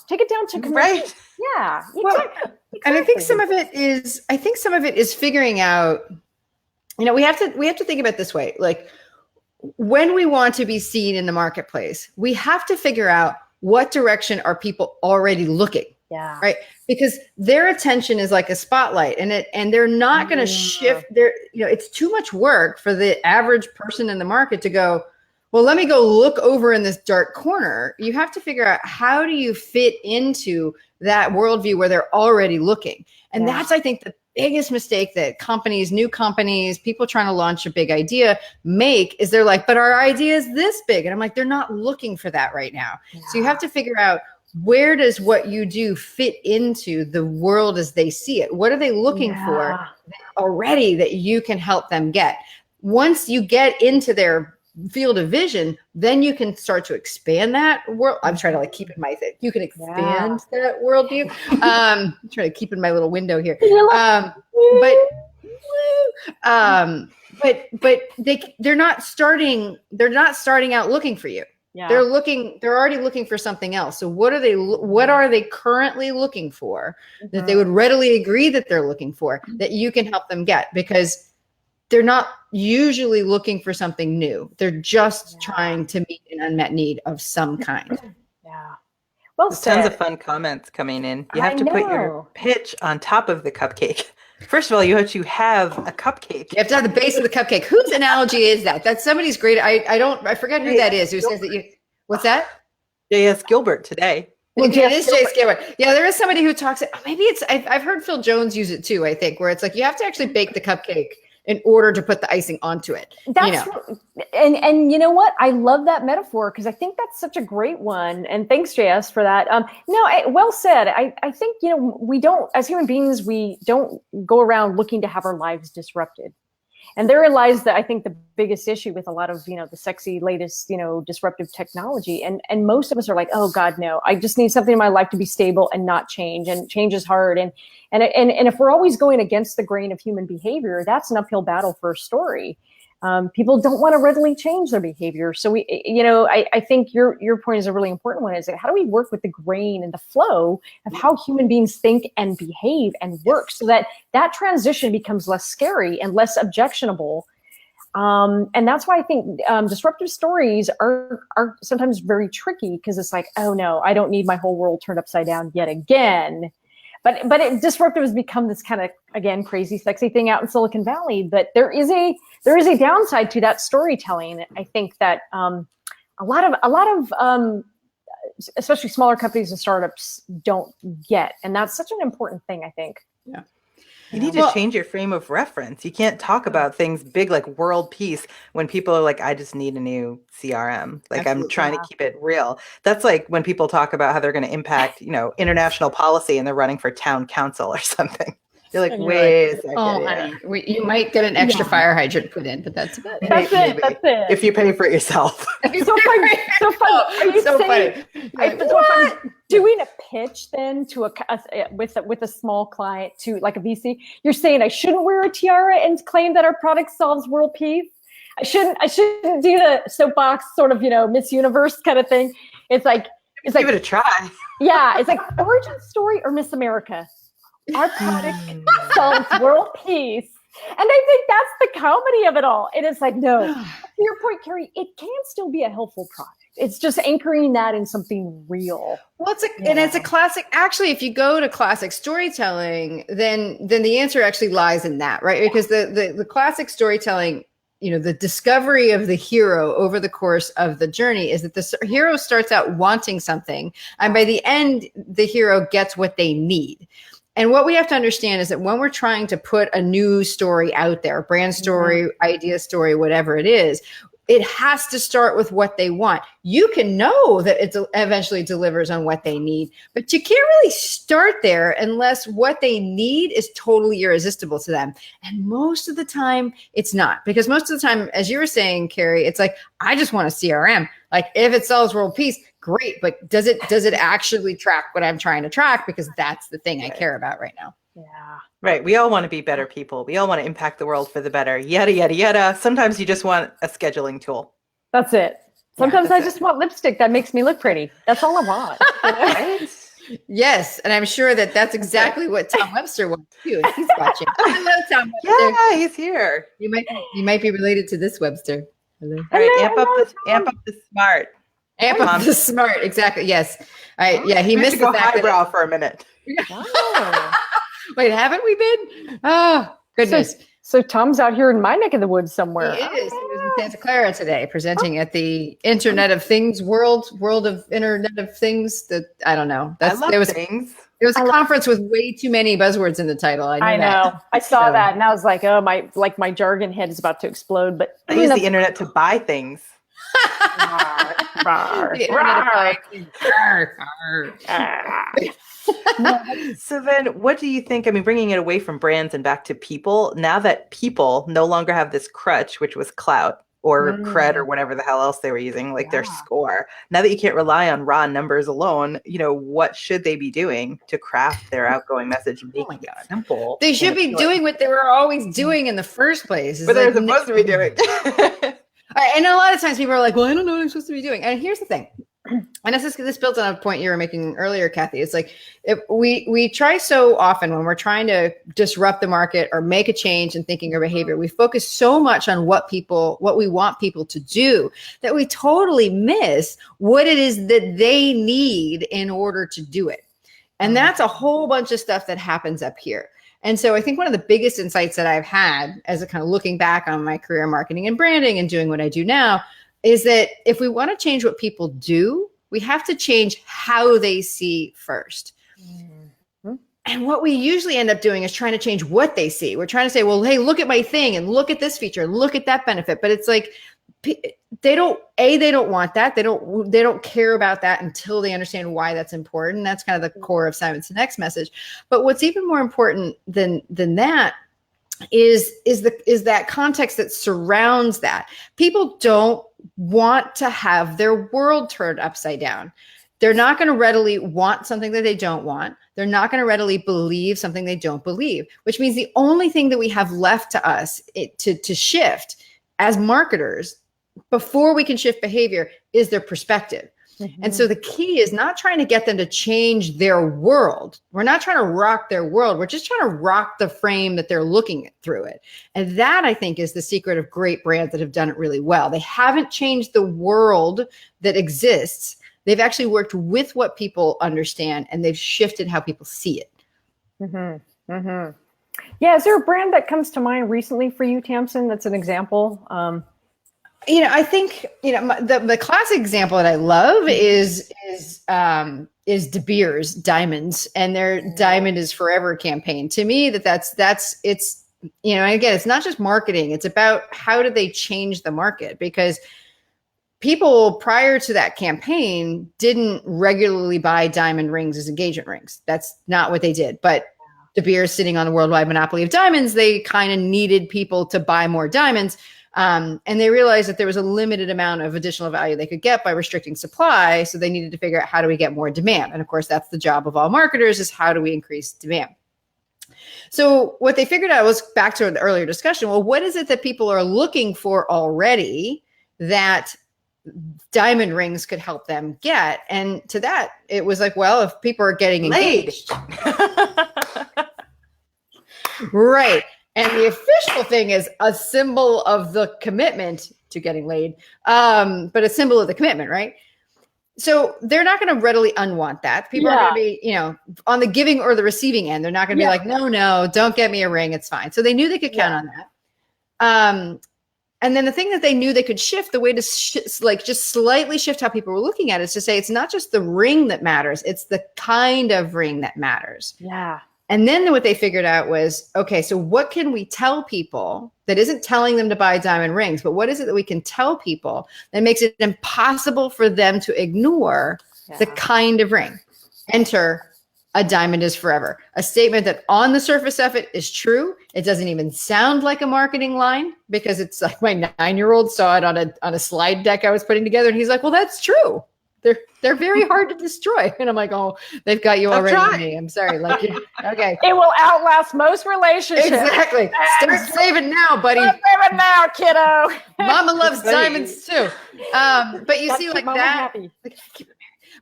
to commercial. Right. Yeah. Exactly. And I think some of it is figuring out. We have to think about it this way. Like, when we want to be seen in the marketplace, we have to figure out what direction are people already looking. Yeah. Right. Because their attention is like a spotlight, and they're not going to shift their, it's too much work for the average person in the market to go, well, let me go look over in this dark corner. You have to figure out, how do you fit into that worldview where they're already looking? And that's, I think, the biggest mistake that new companies, people trying to launch a big idea make, is they're like, but our idea is this big. And I'm like, they're not looking for that right now. Yeah. So you have to figure out, where does what you do fit into the world as they see it? What are they looking for already that you can help them get? Once you get into their field of vision, then you can start to expand that world. I'm trying to like keep in my thing. You can expand that worldview. I'm trying to keep in my little window here. But they're not starting out looking for you. Yeah. They're already looking for something else. So what are they currently looking for that they would readily agree that they're looking for, that you can help them get? Because they're not usually looking for something new. They're just trying to meet an unmet need of some kind. Yeah. Well, there's tons of fun comments coming in. You have to put your pitch on top of the cupcake. First of all, you have a cupcake. You have to have the base of the cupcake. Whose analogy is that? That's somebody's great. I forget who that is. Who says that what's that? J.S. Gilbert today. Well, it is J.S. Gilbert. Yeah, there is somebody who talks. Maybe it's. I've heard Phil Jones use it too. I think, where it's like, you have to actually bake the cupcake in order to put the icing onto it. And you know what? I love that metaphor, because I think that's such a great one. And thanks, JS, for that. Well said. I think, we don't, as human beings, we don't go around looking to have our lives disrupted. And therein lies I think the biggest issue with a lot of, the sexy latest, disruptive technology. And most of us are like, oh God, no, I just need something in my life to be stable and not change. And change is hard. And if we're always going against the grain of human behavior, that's an uphill battle for a story. People don't want to readily change their behavior. So I think your point is a really important one, is how do we work with the grain and the flow of how human beings think and behave and work, so that transition becomes less scary and less objectionable. And that's why I think disruptive stories are sometimes very tricky, because it's like, oh no, I don't need my whole world turned upside down yet again. But disruptive has become this kind of, again, crazy, sexy thing out in Silicon Valley. But there is a downside to that storytelling. I think that a lot of especially smaller companies and startups don't get, and that's such an important thing, I think. Yeah. You need to change your frame of reference. You can't talk about things big like world peace when people are like, I just need a new CRM. Like, I'm trying to keep it real. That's like when people talk about how they're going to impact, international policy, and they're running for town council or something. You're like, wait a second. Oh, honey, you might get an extra fire hydrant put in, but that's about it. That's it. If you pay for it yourself. So funny. Are you saying, if I'm doing a pitch then to with a small client, to like a VC, you're saying I shouldn't wear a tiara and claim that our product solves world peace? I shouldn't do the soapbox sort of, Miss Universe kind of thing. It's like give it a try. Yeah, it's like origin story or Miss America. Our product solves world peace. And I think that's the comedy of it all. It is like, no, to your point, Kerry, it can still be a helpful product. It's just anchoring that in something real. Well, and it's a classic. Actually, if you go to classic storytelling, then the answer actually lies in that, right? Because the classic storytelling, the discovery of the hero over the course of the journey is that the hero starts out wanting something, and by the end, the hero gets what they need. And what we have to understand is that when we're trying to put a new story out there, brand story, idea story, whatever it is, it has to start with what they want. You can know that it eventually delivers on what they need, but you can't really start there unless what they need is totally irresistible to them. And most of the time it's not, because most of the time, as you were saying, Kerry, it's like, I just want a CRM. Like if it sells world peace, great. But does it actually track what I'm trying to track? Because that's the thing I care about right now. Yeah. Right. We all want to be better people. We all want to impact the world for the better. Yada, yada, yada. Sometimes you just want a scheduling tool. That's it. Sometimes I just want lipstick that makes me look pretty. That's all I want. Right? Yes. And I'm sure that's exactly what Tom Webster wants too. And he's watching. Hello, Tom Webster. Yeah, he's here. You might be related to this Webster. Hello. All right. Amp up the smart. Amp up the smart. Exactly. Yes. He missed the fact highbrow for a minute. Oh. Wait, haven't we been? Oh, goodness. So Tom's out here in my neck of the woods somewhere. He is. He was in Santa Clara today presenting at the Internet of Things world of Internet of Things. I don't know. Things. It was a conference with way too many buzzwords in the title. I know. I saw that and I was like, oh, my jargon head is about to explode. But I use the internet to buy things. So then what do you think? I mean, bringing it away from brands and back to people, now that people no longer have this crutch, which was clout or cred or whatever the hell else they were using, like their score. Now that you can't rely on raw numbers alone, what should they be doing to craft their outgoing message and make it simple? They should be doing what they were always doing in the first place. But they're supposed to be doing. And a lot of times people are like, well, I don't know what I'm supposed to be doing. And here's the thing. And this builds on a point you were making earlier, Kathy. It's like if we try so often when we're trying to disrupt the market or make a change in thinking or behavior, we focus so much on what we want people to do that we totally miss what it is that they need in order to do it. And that's a whole bunch of stuff that happens up here. And so I think one of the biggest insights that I've had as a kind of looking back on my career in marketing and branding and doing what I do now is that if we want to change what people do, we have to change how they see first. Mm-hmm. And what we usually end up doing is trying to change what they see. We're trying to say, well, hey, look at my thing and look at this feature, look at that benefit. But it's like, they don't want that. They don't care about that until they understand why that's important. That's kind of the core of Simon Sinek's message. But what's even more important than that is that context that surrounds that. People don't want to have their world turned upside down. They're not going to readily want something that they don't want. They're not going to readily believe something they don't believe, which means the only thing that we have left to us to shift as marketers before we can shift behavior is their perspective. Mm-hmm. And so the key is not trying to get them to change their world. We're not trying to rock their world. We're just trying to rock the frame that they're looking through it. And that, I think, is the secret of great brands that have done it really well. They haven't changed the world that exists. They've actually worked with what people understand, and they've shifted how people see it. Mm-hmm. Mm-hmm. Yeah. Is there a brand that comes to mind recently for you, Tamsen, that's an example? I think, the classic example that I love is De Beers Diamonds and their Diamond is Forever campaign. To me, it's, and again, it's not just marketing. It's about how do they change the market, because people prior to that campaign didn't regularly buy diamond rings as engagement rings. That's not what they did. But De Beers, sitting on the worldwide monopoly of diamonds, they kind of needed people to buy more diamonds. And they realized that there was a limited amount of additional value they could get by restricting supply. So they needed to figure out, how do we get more demand? And of course, that's the job of all marketers, is how do we increase demand? So what they figured out was, back to the earlier discussion, well, what is it that people are looking for already that diamond rings could help them get? And to that, it was like, well, if people are getting engaged, Right. And the official thing is a symbol of the commitment to getting laid, but a symbol of the commitment, right? So they're not going to readily unwant that. People are going to be, you know, on the giving or the receiving end. They're not going to be like, no, don't get me a ring. It's fine. So they knew they could count on that. And then the thing that they knew they could shift, the way to like just slightly shift how people were looking at it, is to say it's not just the ring that matters, it's the kind of ring that matters. Yeah. And then what they figured out was, okay, so what can we tell people that isn't telling them to buy diamond rings, but what is it that we can tell people that makes it impossible for them to ignore the kind of ring? Enter a diamond is forever. A statement that on the surface of it is true. It doesn't even sound like a marketing line, because it's like my 9-year-old saw it on a slide deck I was putting together. And he's like, well, that's true. They're very hard to destroy. And I'm like, oh, they've got you already. Me. I'm sorry. Like, okay. It will outlast most relationships. Exactly. Start saving now, buddy. Start saving now, kiddo. Mama loves diamonds too. But you see, like that.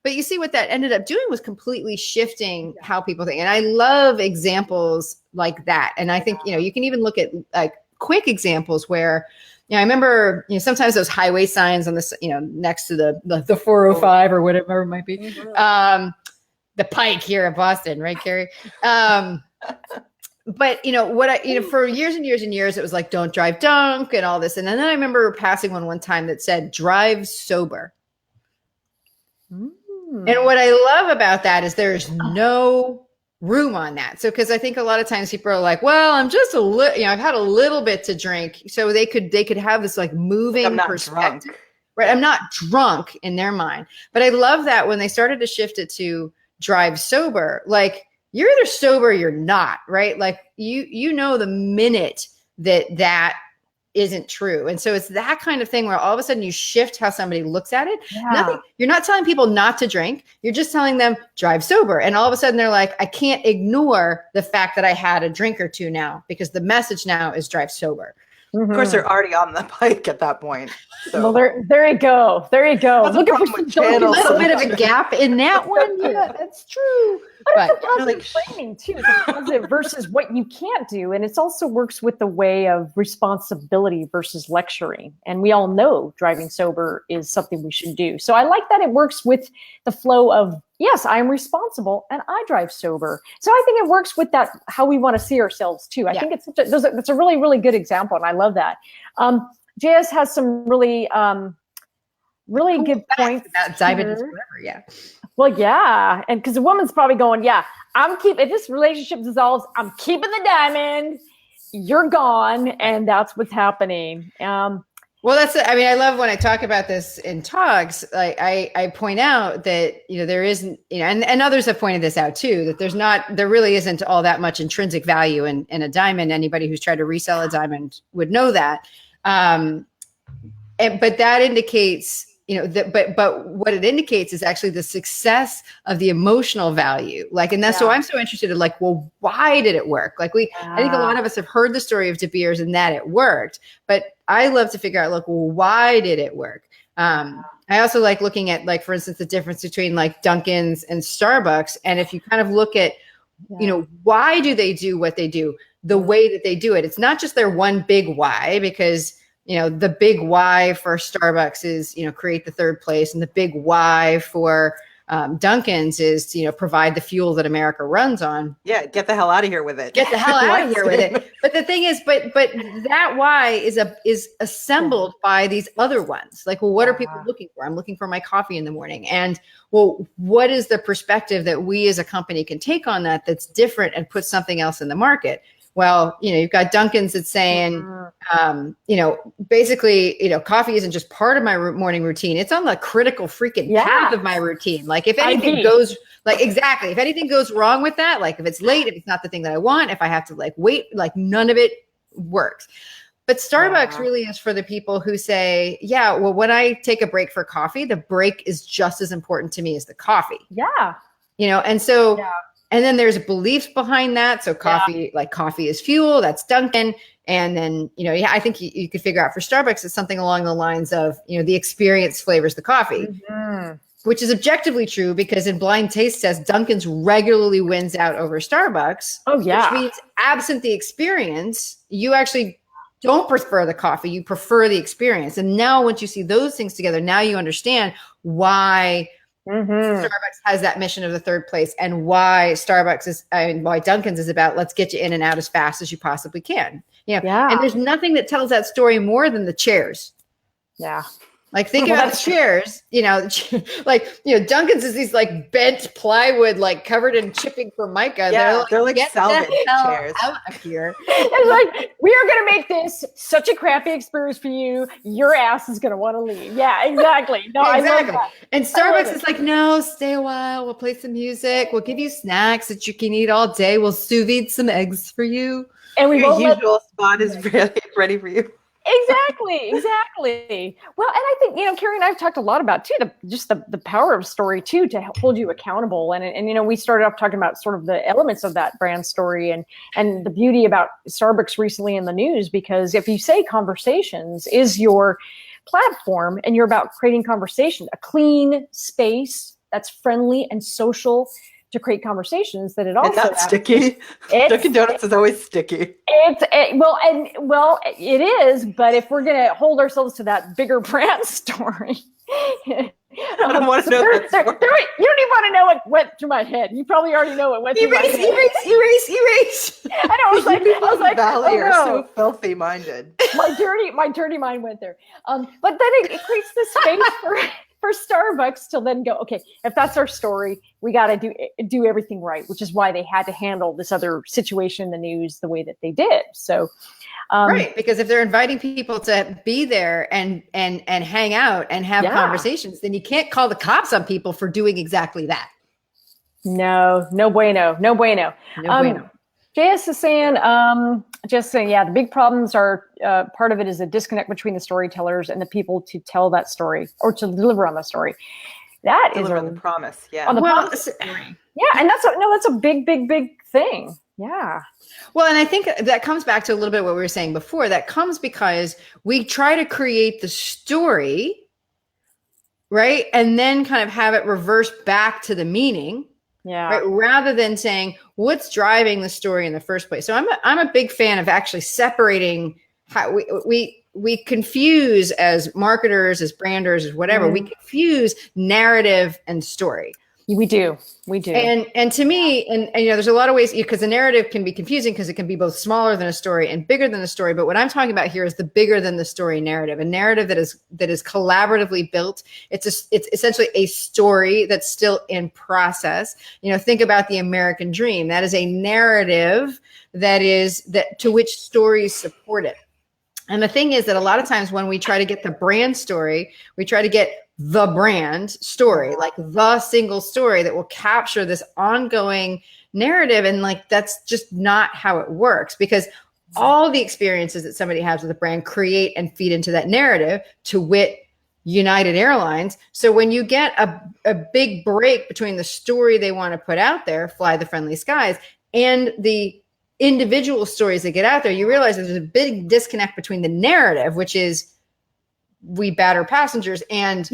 But you see what that ended up doing was completely shifting how people think. And I love examples like that. And I think, you know, you can even look at like quick examples where, you know, I remember, you know, sometimes those highway signs on this, you know, next to the 405 or whatever it might be, the Pike here in Boston, right, Kerry? But you know for years and years and years, it was like, don't drive drunk and all this. And then I remember passing one time that said, drive sober. And what I love about that is there's no room on that. So, because I think a lot of times people are like, well, I'm just a little, you know, I've had a little bit to drink. So they could have this like moving perspective, drunk. Right? I'm not drunk in their mind. But I love that when they started to shift it to drive sober, like you're either sober or you're not, right? Like you know, the minute that isn't true. And so it's that kind of thing where all of a sudden you shift how somebody looks at it. You're not telling people not to drink. You're just telling them drive sober. And all of a sudden they're like, I can't ignore the fact that I had a drink or two now, because the message now is drive sober. Of course, they're already on the bike at that point. So. Well, there you go. There you go. Look at a little bit of a gap in that one. Yeah, that's true. But it's a positive framing too. It's a positive versus what you can't do. And it also works with the way of responsibility versus lecturing. And we all know driving sober is something we should do. So I like that it works with the flow of, yes, I am responsible and I drive sober. So I think it works with that, how we want to see ourselves too. I think it's a really, really good example. And I love that. JS has some really, really good points about diamonds forever. Yeah. Well, yeah. And because the woman's probably going, yeah, if this relationship dissolves, I'm keeping the diamond, you're gone. And that's what's happening. Well, that's it. I mean, I love when I talk about this in talks, like I point out that, you know, there isn't, you know, and others have pointed this out too, that there really isn't all that much intrinsic value in a diamond. Anybody who's tried to resell a diamond would know that. But that indicates, you know, but what it indicates is actually the success of the emotional value. Like, and that's so I'm so interested in like, well, why did it work? Like I think a lot of us have heard the story of De Beers and that it worked, but I love to figure out like, well, why did it work? I also like looking at like, for instance, the difference between like Dunkin's and Starbucks. And if you kind of look at, you know, why do they do what they do the way that they do it? It's not just their one big why, because you know, the big why for Starbucks is, you know, create the third place. And the big why for Dunkin's is to, you know, provide the fuel that America runs on. Yeah. Get the hell out of here with it. Get the hell out of here with it. But the thing is, but that why is assembled by these other ones. Like, well, what are people looking for? I'm looking for my coffee in the morning. And well, what is the perspective that we as a company can take on that's different and put something else in the market? Well, you know, you've got Dunkin's that's saying, you know, basically, you know, coffee isn't just part of my morning routine. It's on the critical freaking path of my routine. Like if anything goes, like exactly, if anything goes wrong with that, like if it's late, if it's not the thing that I want, if I have to like wait, like none of it works. But Starbucks really is for the people who say, yeah, well, when I take a break for coffee, the break is just as important to me as the coffee. Yeah. You know, and so... Yeah. And then there's beliefs behind that. So coffee, like coffee is fuel, that's Dunkin'. And then, you know, I think you could figure out for Starbucks, it's something along the lines of, you know, the experience flavors the coffee. which is objectively true because in blind taste tests, Dunkin's regularly wins out over Starbucks. Oh, yeah. Which means absent the experience, you actually don't prefer the coffee. You prefer the experience. And now once you see those things together, now you understand why Starbucks has that mission of the third place and why why Dunkin's is about let's get you in and out as fast as you possibly can. And there's nothing that tells that story more than the chairs. Yeah. Like think about the chairs, Dunkin's is these like bent plywood, like covered in chipping formica. Yeah, they're like salvage chairs. Out of here. It's like, we are going to make this such a crappy experience for you. Your ass is going to want to leave. Yeah, exactly. No, exactly. I love that. And Starbucks is like, no, stay a while. We'll play some music. We'll give you snacks that you can eat all day. We'll sous vide some eggs for you. And your usual spot is ready for you. Exactly. Well, and I think, Kerry and I have talked a lot about too, the power of story too, to hold you accountable. And we started off talking about sort of the elements of that brand story and the beauty about Starbucks recently in the news, because if you say conversations is your platform and you're about creating conversation, a clean space that's friendly and social to create conversations, that it also not sticky. Dunkin' Donuts is always sticky. It is, but if we're going to hold ourselves to that bigger brand story, I don't want to know that story. You don't even want to know what went through my head. You probably already know what went through my head. Erase. I know. I was like, Valley are so filthy minded. My dirty mind went there. But then it creates this space for Starbucks to then go, okay, if that's our story, we got to do everything right, which is why they had to handle this other situation in the news the way that they did. So, right, because if they're inviting people to be there and hang out and have conversations, then you can't call the cops on people for doing exactly that. No bueno. JS is saying, the big problems are part of it is a disconnect between the storytellers and the people to tell that story or to deliver on the story. Deliver on the promise. Yeah. On the promise. Yeah. And that's a big thing. Yeah. Well, and I think that comes back to a little bit what we were saying before. That comes because we try to create the story, right? And then kind of have it reverse back to the meaning. Yeah. Right? Rather than saying what's driving the story in the first place. So I'm a big fan of actually separating how we confuse as marketers, as branders, as whatever. We confuse narrative and story. We do. And to me, and there's a lot of ways, because the narrative can be confusing because it can be both smaller than a story and bigger than a story. But what I'm talking about here is the bigger than the story narrative, a narrative that is collaboratively built. It's essentially a story that's still in process. Think about the American dream. That is a narrative that to which stories support it. And the thing is that a lot of times when we try to get the brand story, we try to get the brand story, like the single story that will capture this ongoing narrative. And that's just not how it works, because all the experiences that somebody has with a brand create and feed into that narrative, to wit, United Airlines. So when you get a big break between the story they want to put out there, Fly the Friendly Skies, and the individual stories that get out there, you realize that there's a big disconnect between the narrative, which is we batter passengers, and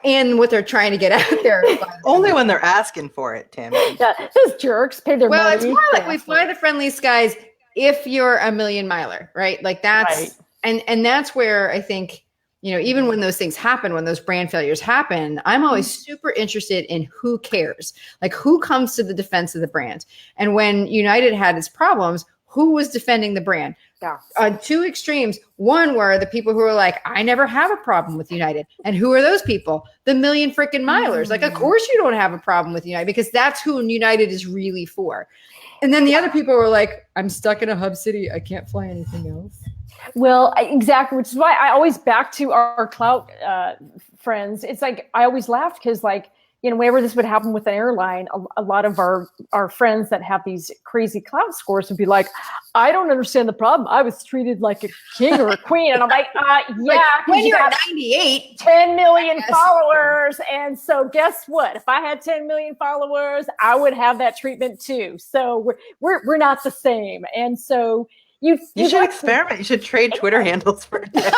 and what they're trying to get out there. Only when they're asking for it, Tammy. Yeah, those jerks pay their money. Well, it's more like we fly the friendly skies if you're a million miler, right? Like that's right. And that's where I think, even when those things happen, when those brand failures happen, I'm always super interested in who cares, like who comes to the defense of the brand. And when United had its problems, who was defending the brand? Yeah. On two extremes. One were the people who are like, I never have a problem with United. And who are those people? The million freaking milers. Like, of course you don't have a problem with United, because that's who United is really for. And then the other people were like, I'm stuck in a hub city. I can't fly anything else. Well, exactly, which is why I always back to our Klout friends. It's like, I always laughed because whenever this would happen with an airline, a lot of our friends that have these crazy Klout scores would be like, I don't understand the problem. I was treated like a king or a queen. And I'm like, when you're at 98, 10 million followers. And so guess what? If I had 10 million followers, I would have that treatment too. So we're not the same. And so you should experiment. You should trade Twitter handles for a day.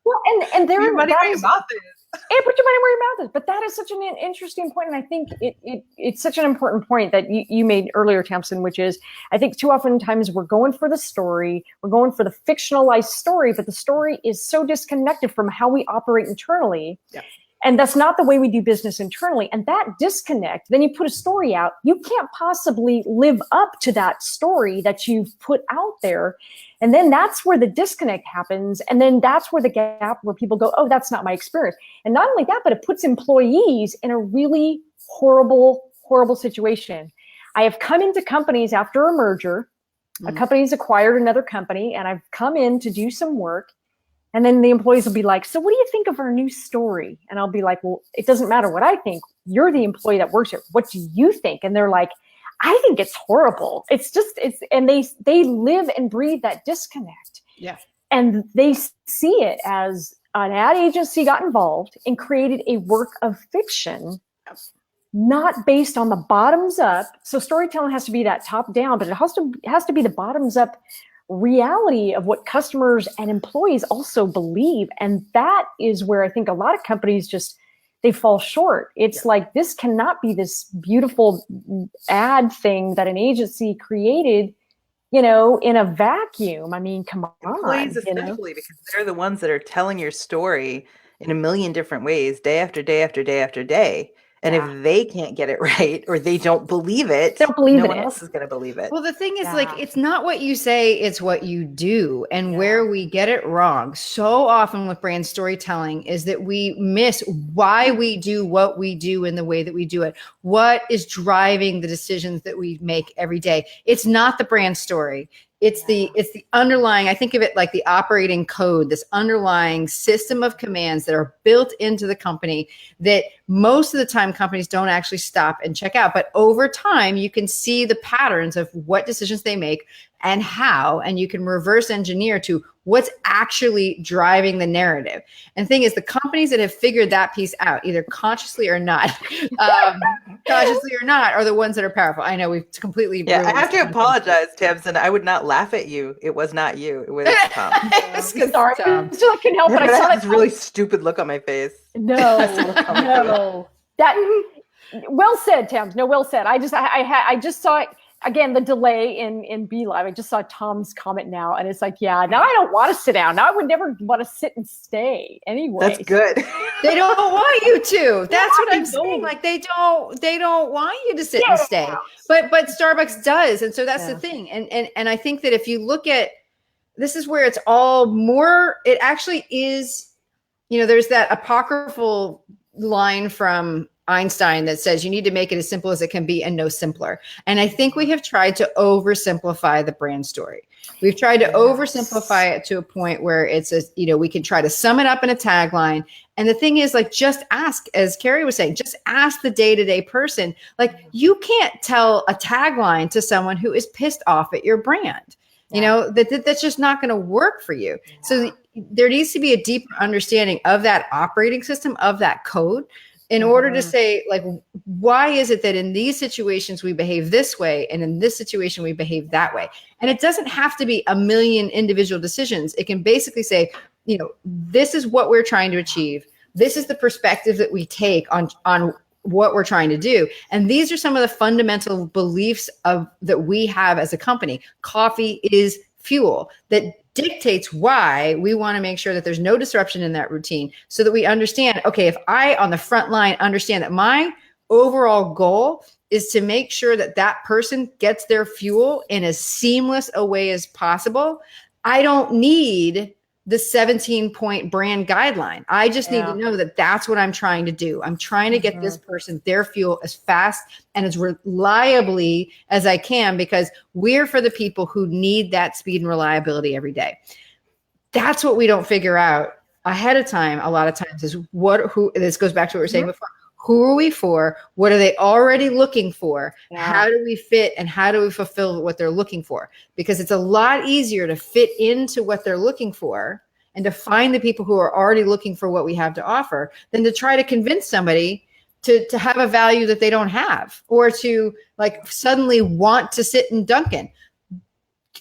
Well, and there money about this. And put your money where your mouth is. But that is such an interesting point. And I think it's such an important point that you made earlier, Tamsen, which is, I think too often times we're going for the story, we're going for the fictionalized story, but the story is so disconnected from how we operate internally. Yeah. And that's not the way we do business internally. And that disconnect, then you put a story out, you can't possibly live up to that story that you've put out there. And then that's where the disconnect happens. And then that's where the gap where people go, oh, that's not my experience. And not only that, but it puts employees in a really horrible, horrible situation. I have come into companies after a merger. A company's acquired another company, and I've come in to do some work. And then the employees will be like, so what do you think of our new story? And I'll be like, well, it doesn't matter what I think. You're the employee that works here. What do you think? And they're like, I think it's horrible. And they live and breathe that disconnect. Yeah. And they see it as an ad agency got involved and created a work of fiction, not based on the bottoms up. So storytelling has to be that top down, but it has to be the bottoms up reality of what customers and employees also believe. And that is where I think a lot of companies they fall short. It's like, this cannot be this beautiful ad thing that an agency created, in a vacuum. I mean, come on. Employees especially, because they're the ones that are telling your story in a million different ways, day after day after day after day. And if they can't get it right, or they don't believe it, no one else is going to believe it. Well, the thing is, it's not what you say, it's what you do. And where we get it wrong so often with brand storytelling is that we miss why we do what we do in the way that we do it. What is driving the decisions that we make every day? It's not the brand story. It's the underlying, I think of it like the operating code, this underlying system of commands that are built into the company that most of the time companies don't actually stop and check out. But over time, you can see the patterns of what decisions they make and how, and you can reverse engineer to what's actually driving the narrative. And the thing is, the companies that have figured that piece out, either consciously or not, are the ones that are powerful. I know we've completely. Yeah, I have to apologize, Tamsen. I would not laugh at you. It was not you. It was Tom. Sorry, I can help it. I saw this really stupid look on my face. No. That well said, Tams. No, well said. I just saw it. Again, the delay in Be Live. I just saw Tom's comment now, and it's like, now I don't want to sit down. Now I would never want to sit and stay anyway. That's good. They don't want you to. That's what I'm saying. Like they don't want you to sit and stay. But Starbucks does, and so that's the thing. And I think that if you look at this, is where it's all more. It actually is. There's that apocryphal line from Einstein that says you need to make it as simple as it can be and no simpler. And I think we have tried to oversimplify the brand story. We've tried to oversimplify it to a point where it's we can try to sum it up in a tagline. And the thing is, like, just ask, as Kerry was saying, just ask the day-to-day person. Like, you can't tell a tagline to someone who is pissed off at your brand. That's just not going to work for you. So there needs to be a deeper understanding of that operating system, of that code, in order to say, like, why is it that in these situations we behave this way and in this situation we behave that way? And it doesn't have to be a million individual decisions. It can basically say, this is what we're trying to achieve. This is the perspective that we take on what we're trying to do. And these are some of the fundamental beliefs that we have as a company. Coffee is fuel that dictates why we want to make sure that there's no disruption in that routine, so that we understand, okay, if I on the front line understand that my overall goal is to make sure that that person gets their fuel in as seamless a way as possible, I don't need the 17-point brand guideline. I just need to know that that's what I'm trying to do. I'm trying to get this person their fuel as fast and as reliably as I can, because we're for the people who need that speed and reliability every day. That's what we don't figure out ahead of time. A lot of times is this goes back to what we were saying before. Who are we for? What are they already looking for? How do we fit and how do we fulfill what they're looking for? Because it's a lot easier to fit into what they're looking for and to find the people who are already looking for what we have to offer than to try to convince somebody to have a value that they don't have, or to like suddenly want to sit in Dunkin.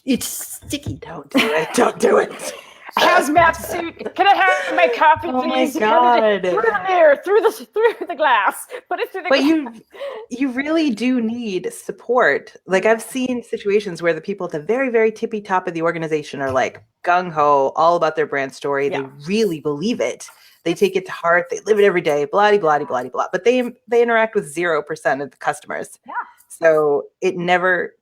It's sticky. Don't do it. Don't do it. hazmat suit. Can I have my coffee, Oh my please? God. Through the mirror, through the glass. Put it through the glass. You really do need support. Like I've seen situations where the people at the very, very tippy top of the organization are like gung-ho, all about their brand story. Yeah. They really believe it. They take it to heart. They live it every day, blah, blah, blah, blah, blah. But they interact with 0% of the customers. Yeah. So it never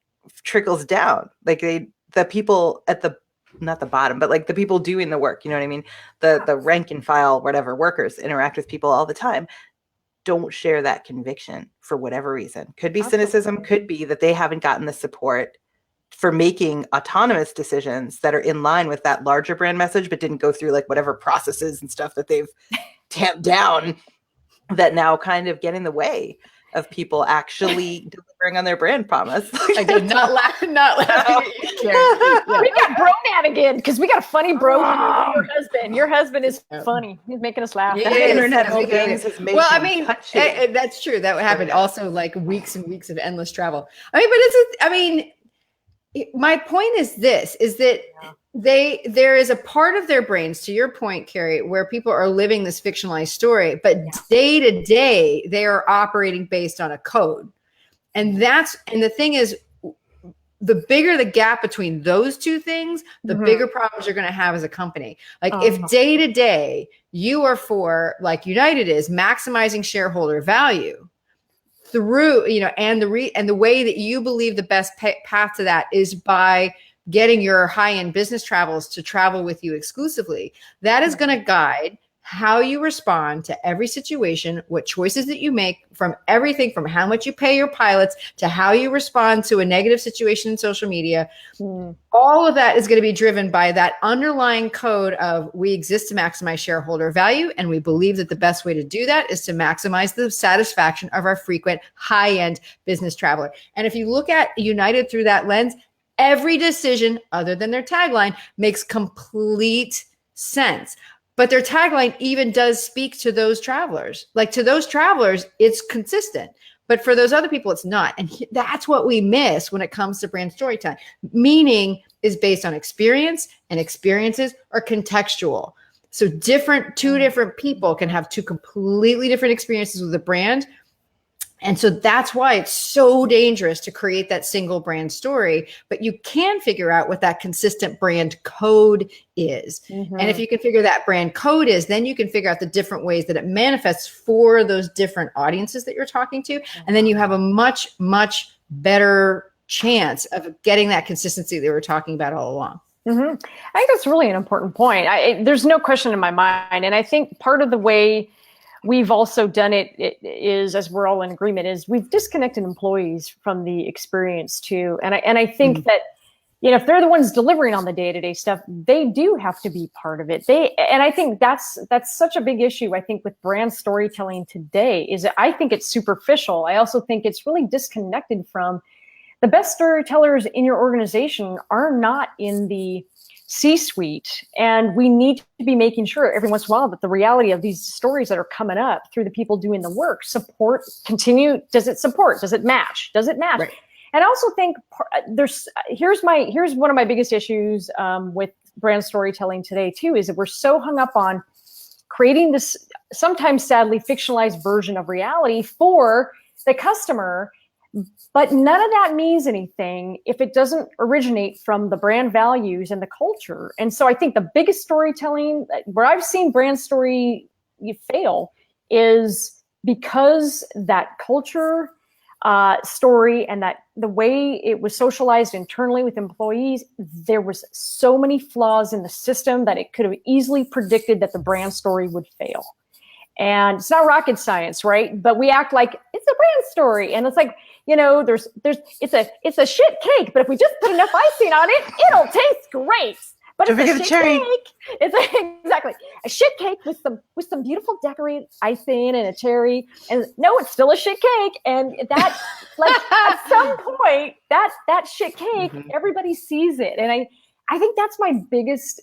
trickles down. Like the people at the, not the bottom, but like the people doing the work, you know what I mean? The rank and file, whatever, workers interact with people all the time. Don't share that conviction for whatever reason. Could be cynicism, could be that they haven't gotten the support for making autonomous decisions that are in line with that larger brand message, but didn't go through like whatever processes and stuff that they've tamped down that now kind of get in the way of people actually delivering on their brand promise. Again, not laughing at you, Kerry. Yeah. We got Bronanigan because we got a funny bro here with your husband. Your husband is funny. He's making us laugh. The internet of things has made well, I mean, that's true. That would happen. Also, like weeks and weeks of endless travel. I mean, my point is this: is that there is a part of their brains, to your point, Kerry, where people are living this fictionalized story, but day to day they are operating based on a code, and the thing is, the bigger the gap between those two things, the bigger problems you're going to have as a company. Like if day to day you are for, like United is, maximizing shareholder value through, and the way that you believe the best path to that is by getting your high-end business travels to travel with you exclusively, that is going to guide how you respond to every situation, what choices that you make, from everything from how much you pay your pilots to how you respond to a negative situation in social media. All of that is going to be driven by that underlying code of we exist to maximize shareholder value, and we believe that the best way to do that is to maximize the satisfaction of our frequent high-end business traveler. And if you look at United through that lens, every decision other than their tagline makes complete sense. But their tagline even does speak to those travelers. Like to those travelers, it's consistent. But for those other people, it's not. And that's what we miss when it comes to brand storytelling. Meaning is based on experience, and experiences are contextual. So two different people can have two completely different experiences with a brand. And so that's why it's so dangerous to create that single brand story, but you can figure out what that consistent brand code is. And if you can figure that brand code is, then you can figure out the different ways that it manifests for those different audiences that you're talking to. And then you have a much, much better chance of getting that consistency that we were talking about all along. I think that's really an important point. There's no question in my mind. And I think part of the way we've also done it is, as we're all in agreement, is we've disconnected employees from the experience too. And I think that, if they're the ones delivering on the day-to-day stuff, they do have to be part of it. And I think that's such a big issue, I think, with brand storytelling today, is that I think it's superficial. I also think it's really disconnected from the best storytellers in your organization are not in the C-suite, and we need to be making sure every once in a while that the reality of these stories that are coming up through the people doing the work continue. Does it support? Does it match? Does it match? Right. And I also think here's one of my biggest issues with brand storytelling today too, is that we're so hung up on creating this sometimes sadly fictionalized version of reality for the customer. But none of that means anything if it doesn't originate from the brand values and the culture. And so I think the biggest storytelling, where I've seen brand story fail, is because that culture story and that the way it was socialized internally with employees, there was so many flaws in the system that it could have easily predicted that the brand story would fail. And it's not rocket science, right? But we act like it's a brand story, and it's like, it's a shit cake, but if we just put enough icing on it, it'll taste great. But it's a shit cake. It's exactly a shit cake with some beautiful decorated icing and a cherry. And no, it's still a shit cake. And that, like, at some point, that shit cake, everybody sees it. And I think that's my biggest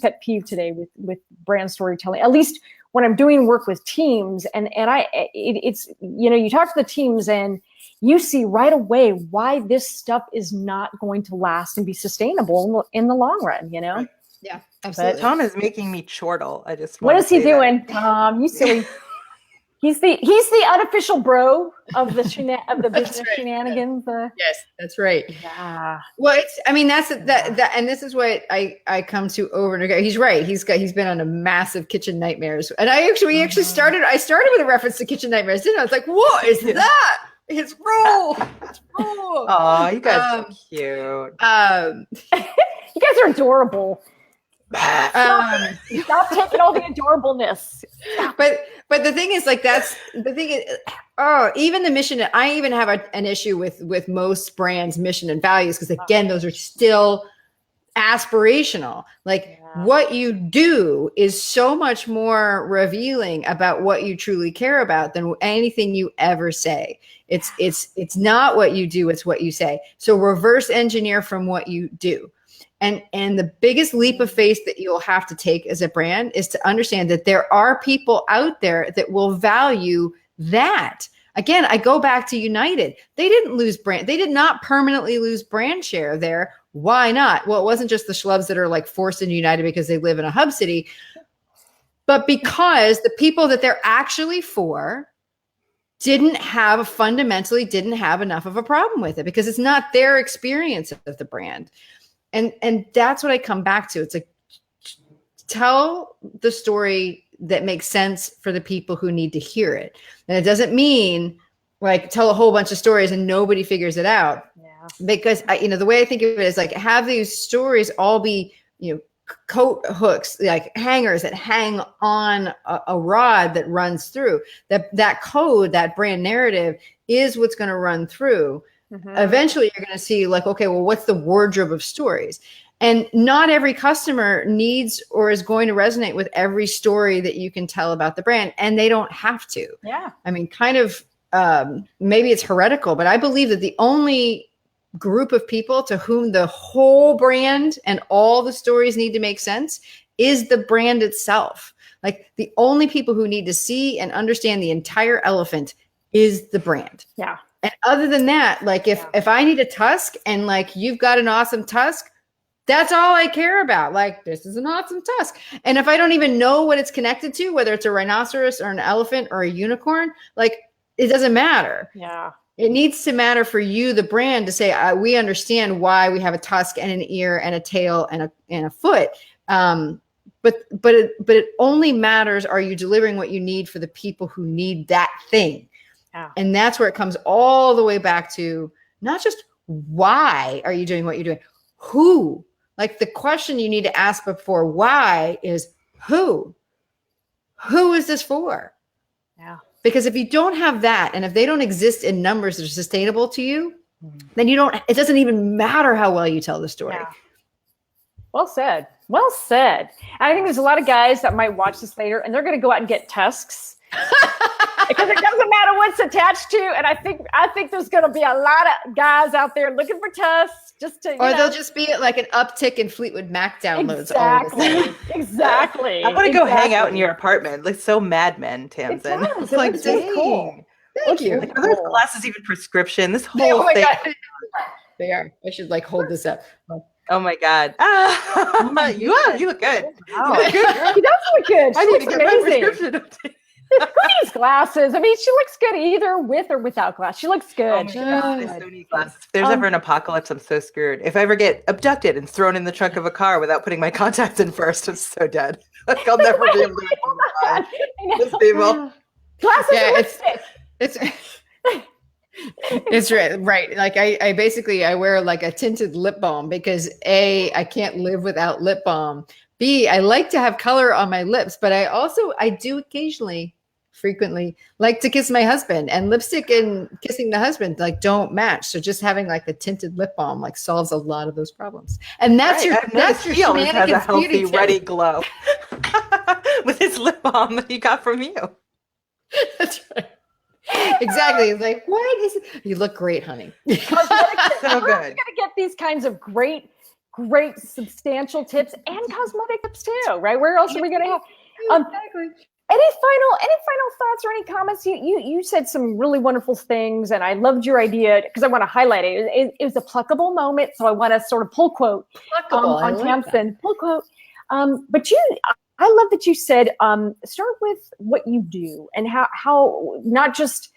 pet peeve today with brand storytelling. At least when I'm doing work with teams, and it's you talk to the teams and you see right away why this stuff is not going to last and be sustainable in the long run. Yeah. Absolutely. Tom is making me chortle. I just What want is he doing, Tom? You silly. He's the unofficial bro of the business shenanigans. Yes, that's right. Yeah. Well, that, and this is what I come to over and over. He's right. He's been on a massive kitchen nightmares, and we actually started. I started with a reference to kitchen nightmares, didn't I? I was like, what is that? His role. Oh, you guys are cute. You guys are adorable. Stop taking all the adorableness. But the thing is, like, that's the thing is, even the mission. I even have an issue with most brands' mission and values, because again, those are still aspirational. Like, what you do is so much more revealing about what you truly care about than anything you ever say. It's not what you do, it's what you say. So reverse engineer from what you do. And the biggest leap of faith that you'll have to take as a brand is to understand that there are people out there that will value that. Again, I go back to United. They did not permanently lose brand share there. Why not? Well, it wasn't just the schlubs that are like forced into United because they live in a hub city, but because the people that they're actually for fundamentally didn't have enough of a problem with it, because it's not their experience of the brand. And that's what I come back to. It's like, tell the story that makes sense for the people who need to hear it. And it doesn't mean like tell a whole bunch of stories and nobody figures it out. Yeah. Because the way I think of it is like, have these stories all be, coat hooks, like hangers that hang on a rod that runs through. That code, that brand narrative is what's going to run through. Mm-hmm. Eventually you're going to see like, okay, well, what's the wardrobe of stories? And not every customer needs or is going to resonate with every story that you can tell about the brand, and they don't have to. Yeah. I mean, kind of, maybe it's heretical, but I believe that the only group of people to whom the whole brand and all the stories need to make sense is the brand itself. Like, the only people who need to see and understand the entire elephant is the brand. Yeah. And other than that, like if I need a tusk and like you've got an awesome tusk, that's all I care about. Like, this is an awesome tusk. And if I don't even know what it's connected to, whether it's a rhinoceros or an elephant or a unicorn, like, it doesn't matter. Yeah. It needs to matter for you, the brand, to say, we understand why we have a tusk and an ear and a tail and a foot. But it only matters, are you delivering what you need for the people who need that thing? Yeah. And that's where it comes all the way back to not just why are you doing what you're doing, who. Like, the question you need to ask before why is who? Who is this for? Yeah. Because if you don't have that, and if they don't exist in numbers that are sustainable to you, then it doesn't even matter how well you tell the story. Yeah. Well said. Well said. I think there's a lot of guys that might watch this later and they're going to go out and get tusks. Because it doesn't matter what's attached to, and I think there's going to be a lot of guys out there looking for tusks just to. Or they'll just be like an uptick in Fleetwood Mac downloads. Exactly. Exactly. I want to go hang out in your apartment. Like, so Mad Men, Tamsen. It's like, dang. Cool. Thank you. Like, are those glasses even prescription? This whole thing. God. They are. I should like hold this up. Oh my God. You look good. Wow. You look good. He does look good. I need to get my prescription. Look at these glasses. I mean, she looks good either with or without glasses. She looks good. Oh my God, I so need glasses. If there's ever an apocalypse, I'm so screwed. If I ever get abducted and thrown in the trunk of a car without putting my contacts in first, I'm so dead. Like, I'll never be able to these people. Glasses and lipstick. It's right. Like, I basically wear like a tinted lip balm because A, I can't live without lip balm. B, I like to have color on my lips, but I do occasionally, frequently, like to kiss my husband, and lipstick and kissing the husband like don't match. So just having like a tinted lip balm like solves a lot of those problems. And that's your Shenanigans has a healthy, ready glow with his lip balm that he got from you. That's right. Exactly. It's like, what is it? You look great, honey. So good. We're going to get these kinds of great substantial tips and cosmetic tips too, right? Where else are we going to have? Exactly. Any final thoughts or any comments? You said some really wonderful things, and I loved your idea because I want to highlight it. It was a pluckable moment, so I want to sort of pull quote on Tamsen. Pull quote. But I love that you said, start with what you do and how not just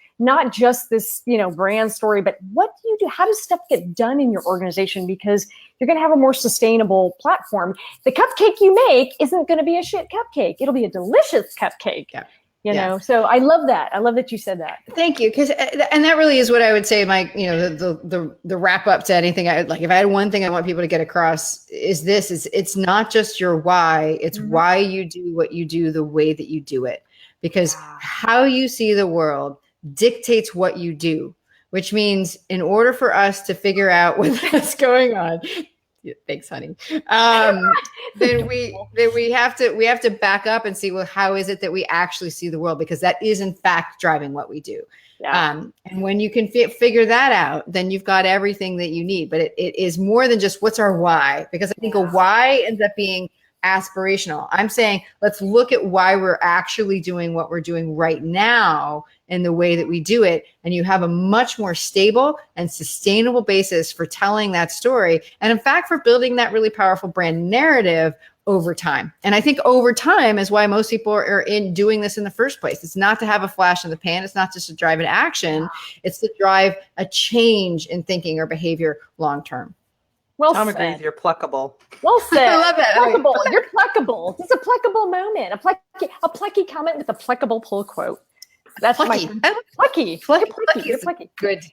this, brand story, but what do you do? How does stuff get done in your organization? Because you're going to have a more sustainable platform. The cupcake you make isn't going to be a shit cupcake. It'll be a delicious cupcake. Yeah. So I love that. I love that you said that. Thank you. And that really is what I would say, Mike, the wrap up to anything. If I had one thing I want people to get across is it's not just your why, it's why you do what you do the way that you do it, because how you see the world dictates what you do, which means in order for us to figure out what's going on, thanks, honey. Then we have to back up and see, well, how is it that we actually see the world? Because that is in fact driving what we do. Yeah. And when you can figure that out, then you've got everything that you need. But it is more than just what's our why, because I think a why ends up being aspirational. I'm saying, let's look at why we're actually doing what we're doing right now in the way that we do it. And you have a much more stable and sustainable basis for telling that story. And in fact, for building that really powerful brand narrative over time. And I think over time is why most people are in doing this in the first place. It's not to have a flash in the pan. It's not just to drive an action. It's to drive a change in thinking or behavior long-term. Well Tom said. agrees, you're pluckable. Well said. I love that. Pluckable. You're pluckable. It's a pluckable moment. A plucky comment with a pluckable pull quote. That's plucky. Plucky. You're plucky. Good.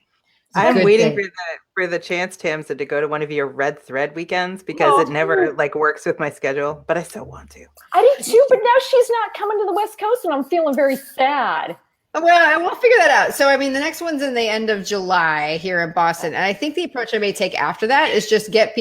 I'm waiting for the chance, Tamsen, to go to one of your red thread weekends, because it never works with my schedule, but I still want to. I do too, but now she's not coming to the West Coast, and I'm feeling very sad. Well, we'll figure that out. So, the next one's in the end of July here in Boston, and I think the approach I may take after that is just get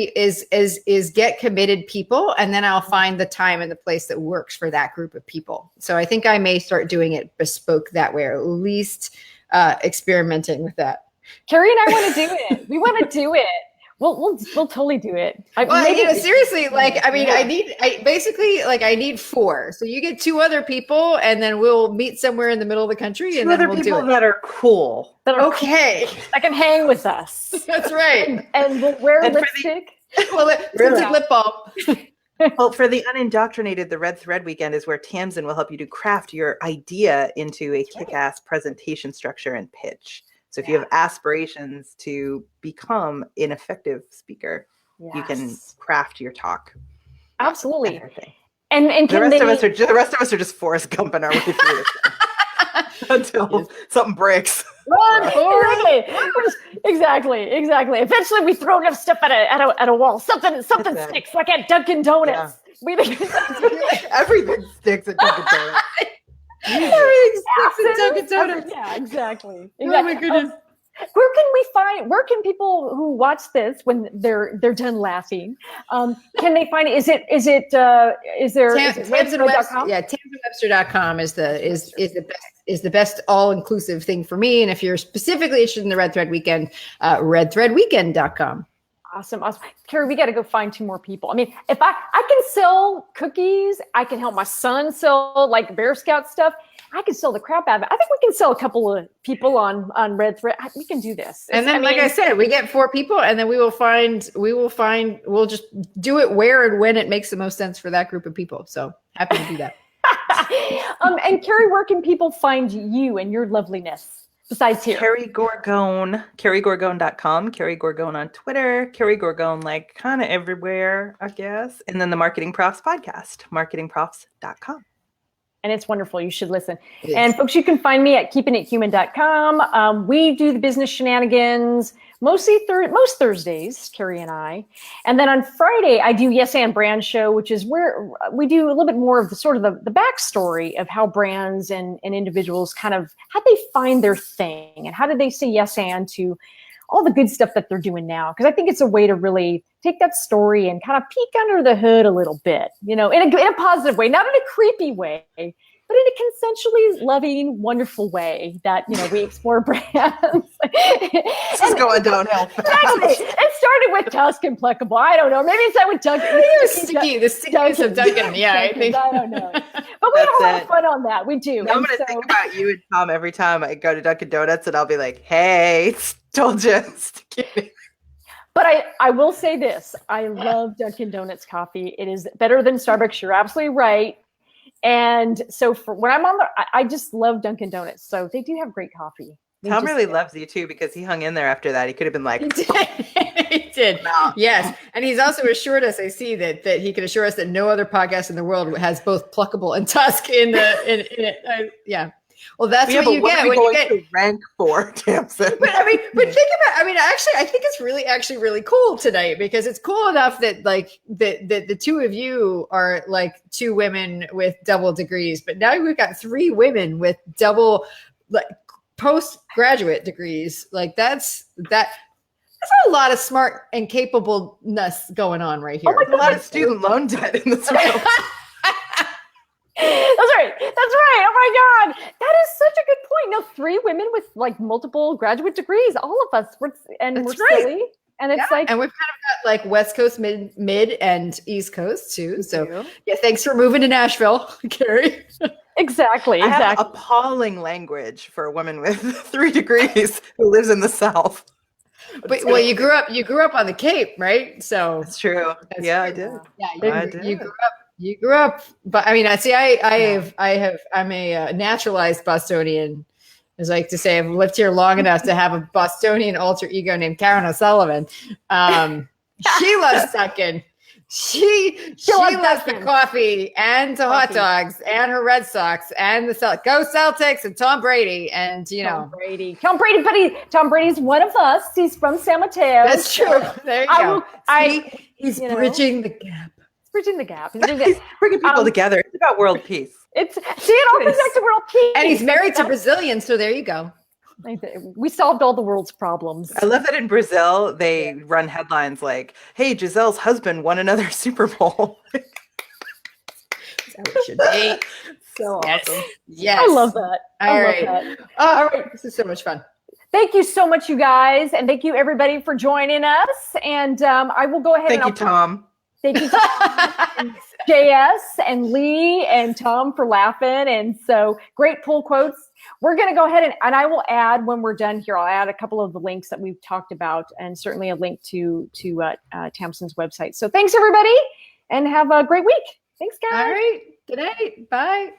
committed people, and then I'll find the time and the place that works for that group of people. So, I think I may start doing it bespoke that way, or at least experimenting with that. Kerry and I want to do it. We want to do it. We'll totally do it. Seriously, I need 4. So you get 2 other people, and then we'll meet somewhere in the middle of the country, and then we'll do it. 2 other people that are cool. Okay. That can hang with us. That's right. And we'll wear lipstick. Lip balm. Well, for the unindoctrinated, the Red Thread Weekend is where Tamsen will help you to craft your idea into a kick-ass presentation structure and pitch. So if you have aspirations to become an effective speaker, you can craft your talk. Absolutely. And the rest of us are just Forrest Gumping our way through this until something breaks. Exactly. Eventually, we throw enough stuff at a wall. Something sticks, like at Dunkin Donuts. Yeah. Everything sticks at Dunkin Donuts. Everything sticks at Dunkin Donuts. Yeah, exactly. Oh my goodness. Where can people who watch this, when they're done laughing, can they find it? Is there Tamsen Webster? Yeah, TamsenWebster.com is the best all-inclusive thing for me. And if you're specifically interested in the Red Thread Weekend, redthreadweekend.com. Awesome. Kerry, we got to go find 2 more people. If I can sell cookies, I can help my son sell Bear Scout stuff. I can sell the crap out of it. I think we can sell a couple of people on Red Thread. We can do this. And then, like I said, we get 4 people, and then we'll just do it where and when it makes the most sense for that group of people. So happy to do that. And Kerry, where can people find you and your loveliness? Besides here, Kerry Gorgone, kerrygorgone.com, Kerry Gorgone on Twitter, Kerry Gorgone kind of everywhere, I guess. And then the Marketing Profs podcast, marketingprofs.com. And it's wonderful. You should listen. And folks, you can find me at keepingithuman.com. We do the business shenanigans most Thursdays, Kerry and I. And then on Friday, I do Yes and Brand Show, which is where we do a little bit more of the backstory of how brands and individuals how they find their thing and how did they say yes and to all the good stuff that they're doing now. Because I think it's a way to really take that story and kind of peek under the hood a little bit, in a positive way, not in a creepy way, but in a consensually loving, wonderful way that, we explore brands. This is going downhill. Exactly. It started with Tusk and Pluckable. I don't know. Maybe it started with Dunkin. The stickiness of Dunkin. Yeah, I think. I don't know. But we have a lot of fun on that. We do. Now I'm going to think about you and Tom every time I go to Dunkin Donuts, and I'll be like, hey, told you. But I will say this. I love Dunkin' Donuts coffee. It is better than Starbucks. You're absolutely right. And so for when I'm on I just love Dunkin' Donuts. So they do have great coffee. Tom really loves you too, because he hung in there after that. He could have been like, he did. No. Yes. And he's also assured us, I see that he can assure us that no other podcast in the world has both Pluckable and Tusk in it. Yeah. Well, that's what you get when you get to rank for, Tamsen. But think about. Actually, I think it's really cool tonight, because it's cool enough that the two of you are like two women with double degrees, but now we've got three women with double postgraduate degrees. Like that's a lot of smart and capableness going on right here. A lot of student loan debt in this room. That's right. Oh my God. That is such a good point. No, three women with like multiple graduate degrees, all of us. We're silly. And it's and we've kind of got like West Coast, mid and East Coast too. So yeah, thanks for moving to Nashville, Kerry. Exactly. I have appalling language for a woman with 3 degrees who lives in the South. But you grew up on the Cape, right? So that's true. I did. Yeah, I did. You grew up, but I mean, I'm a naturalized Bostonian. As I like to say, I've lived here long enough to have a Bostonian alter ego named Karen O'Sullivan. She loves Dunkin'. She loves the coffee and the hot dogs and her Red Sox and go Celtics and Tom Brady and Tom Brady, Tom Brady's one of us. He's from San Mateo. That's true. There you go. He's bridging the gap. Bridging the gap. He's bringing people together. It's about world peace. It all comes back to world peace. And he's married to Brazilian, so there you go. We solved all the world's problems. I love that in Brazil they run headlines like, "Hey, Giselle's husband won another Super Bowl." That's how it should be. So awesome. Yes. I love that. All right. This is so much fun. Thank you so much, you guys, and thank you everybody for joining us. And I will go ahead. Thank you, Tom. Thank you, Tom, JS and Lee and Tom for laughing. And so great pull quotes. We're going to go ahead and I will add when we're done here, I'll add a couple of the links that we've talked about and certainly a link to Tamsen's website. So thanks everybody and have a great week. Thanks guys. All right. Good night. Bye.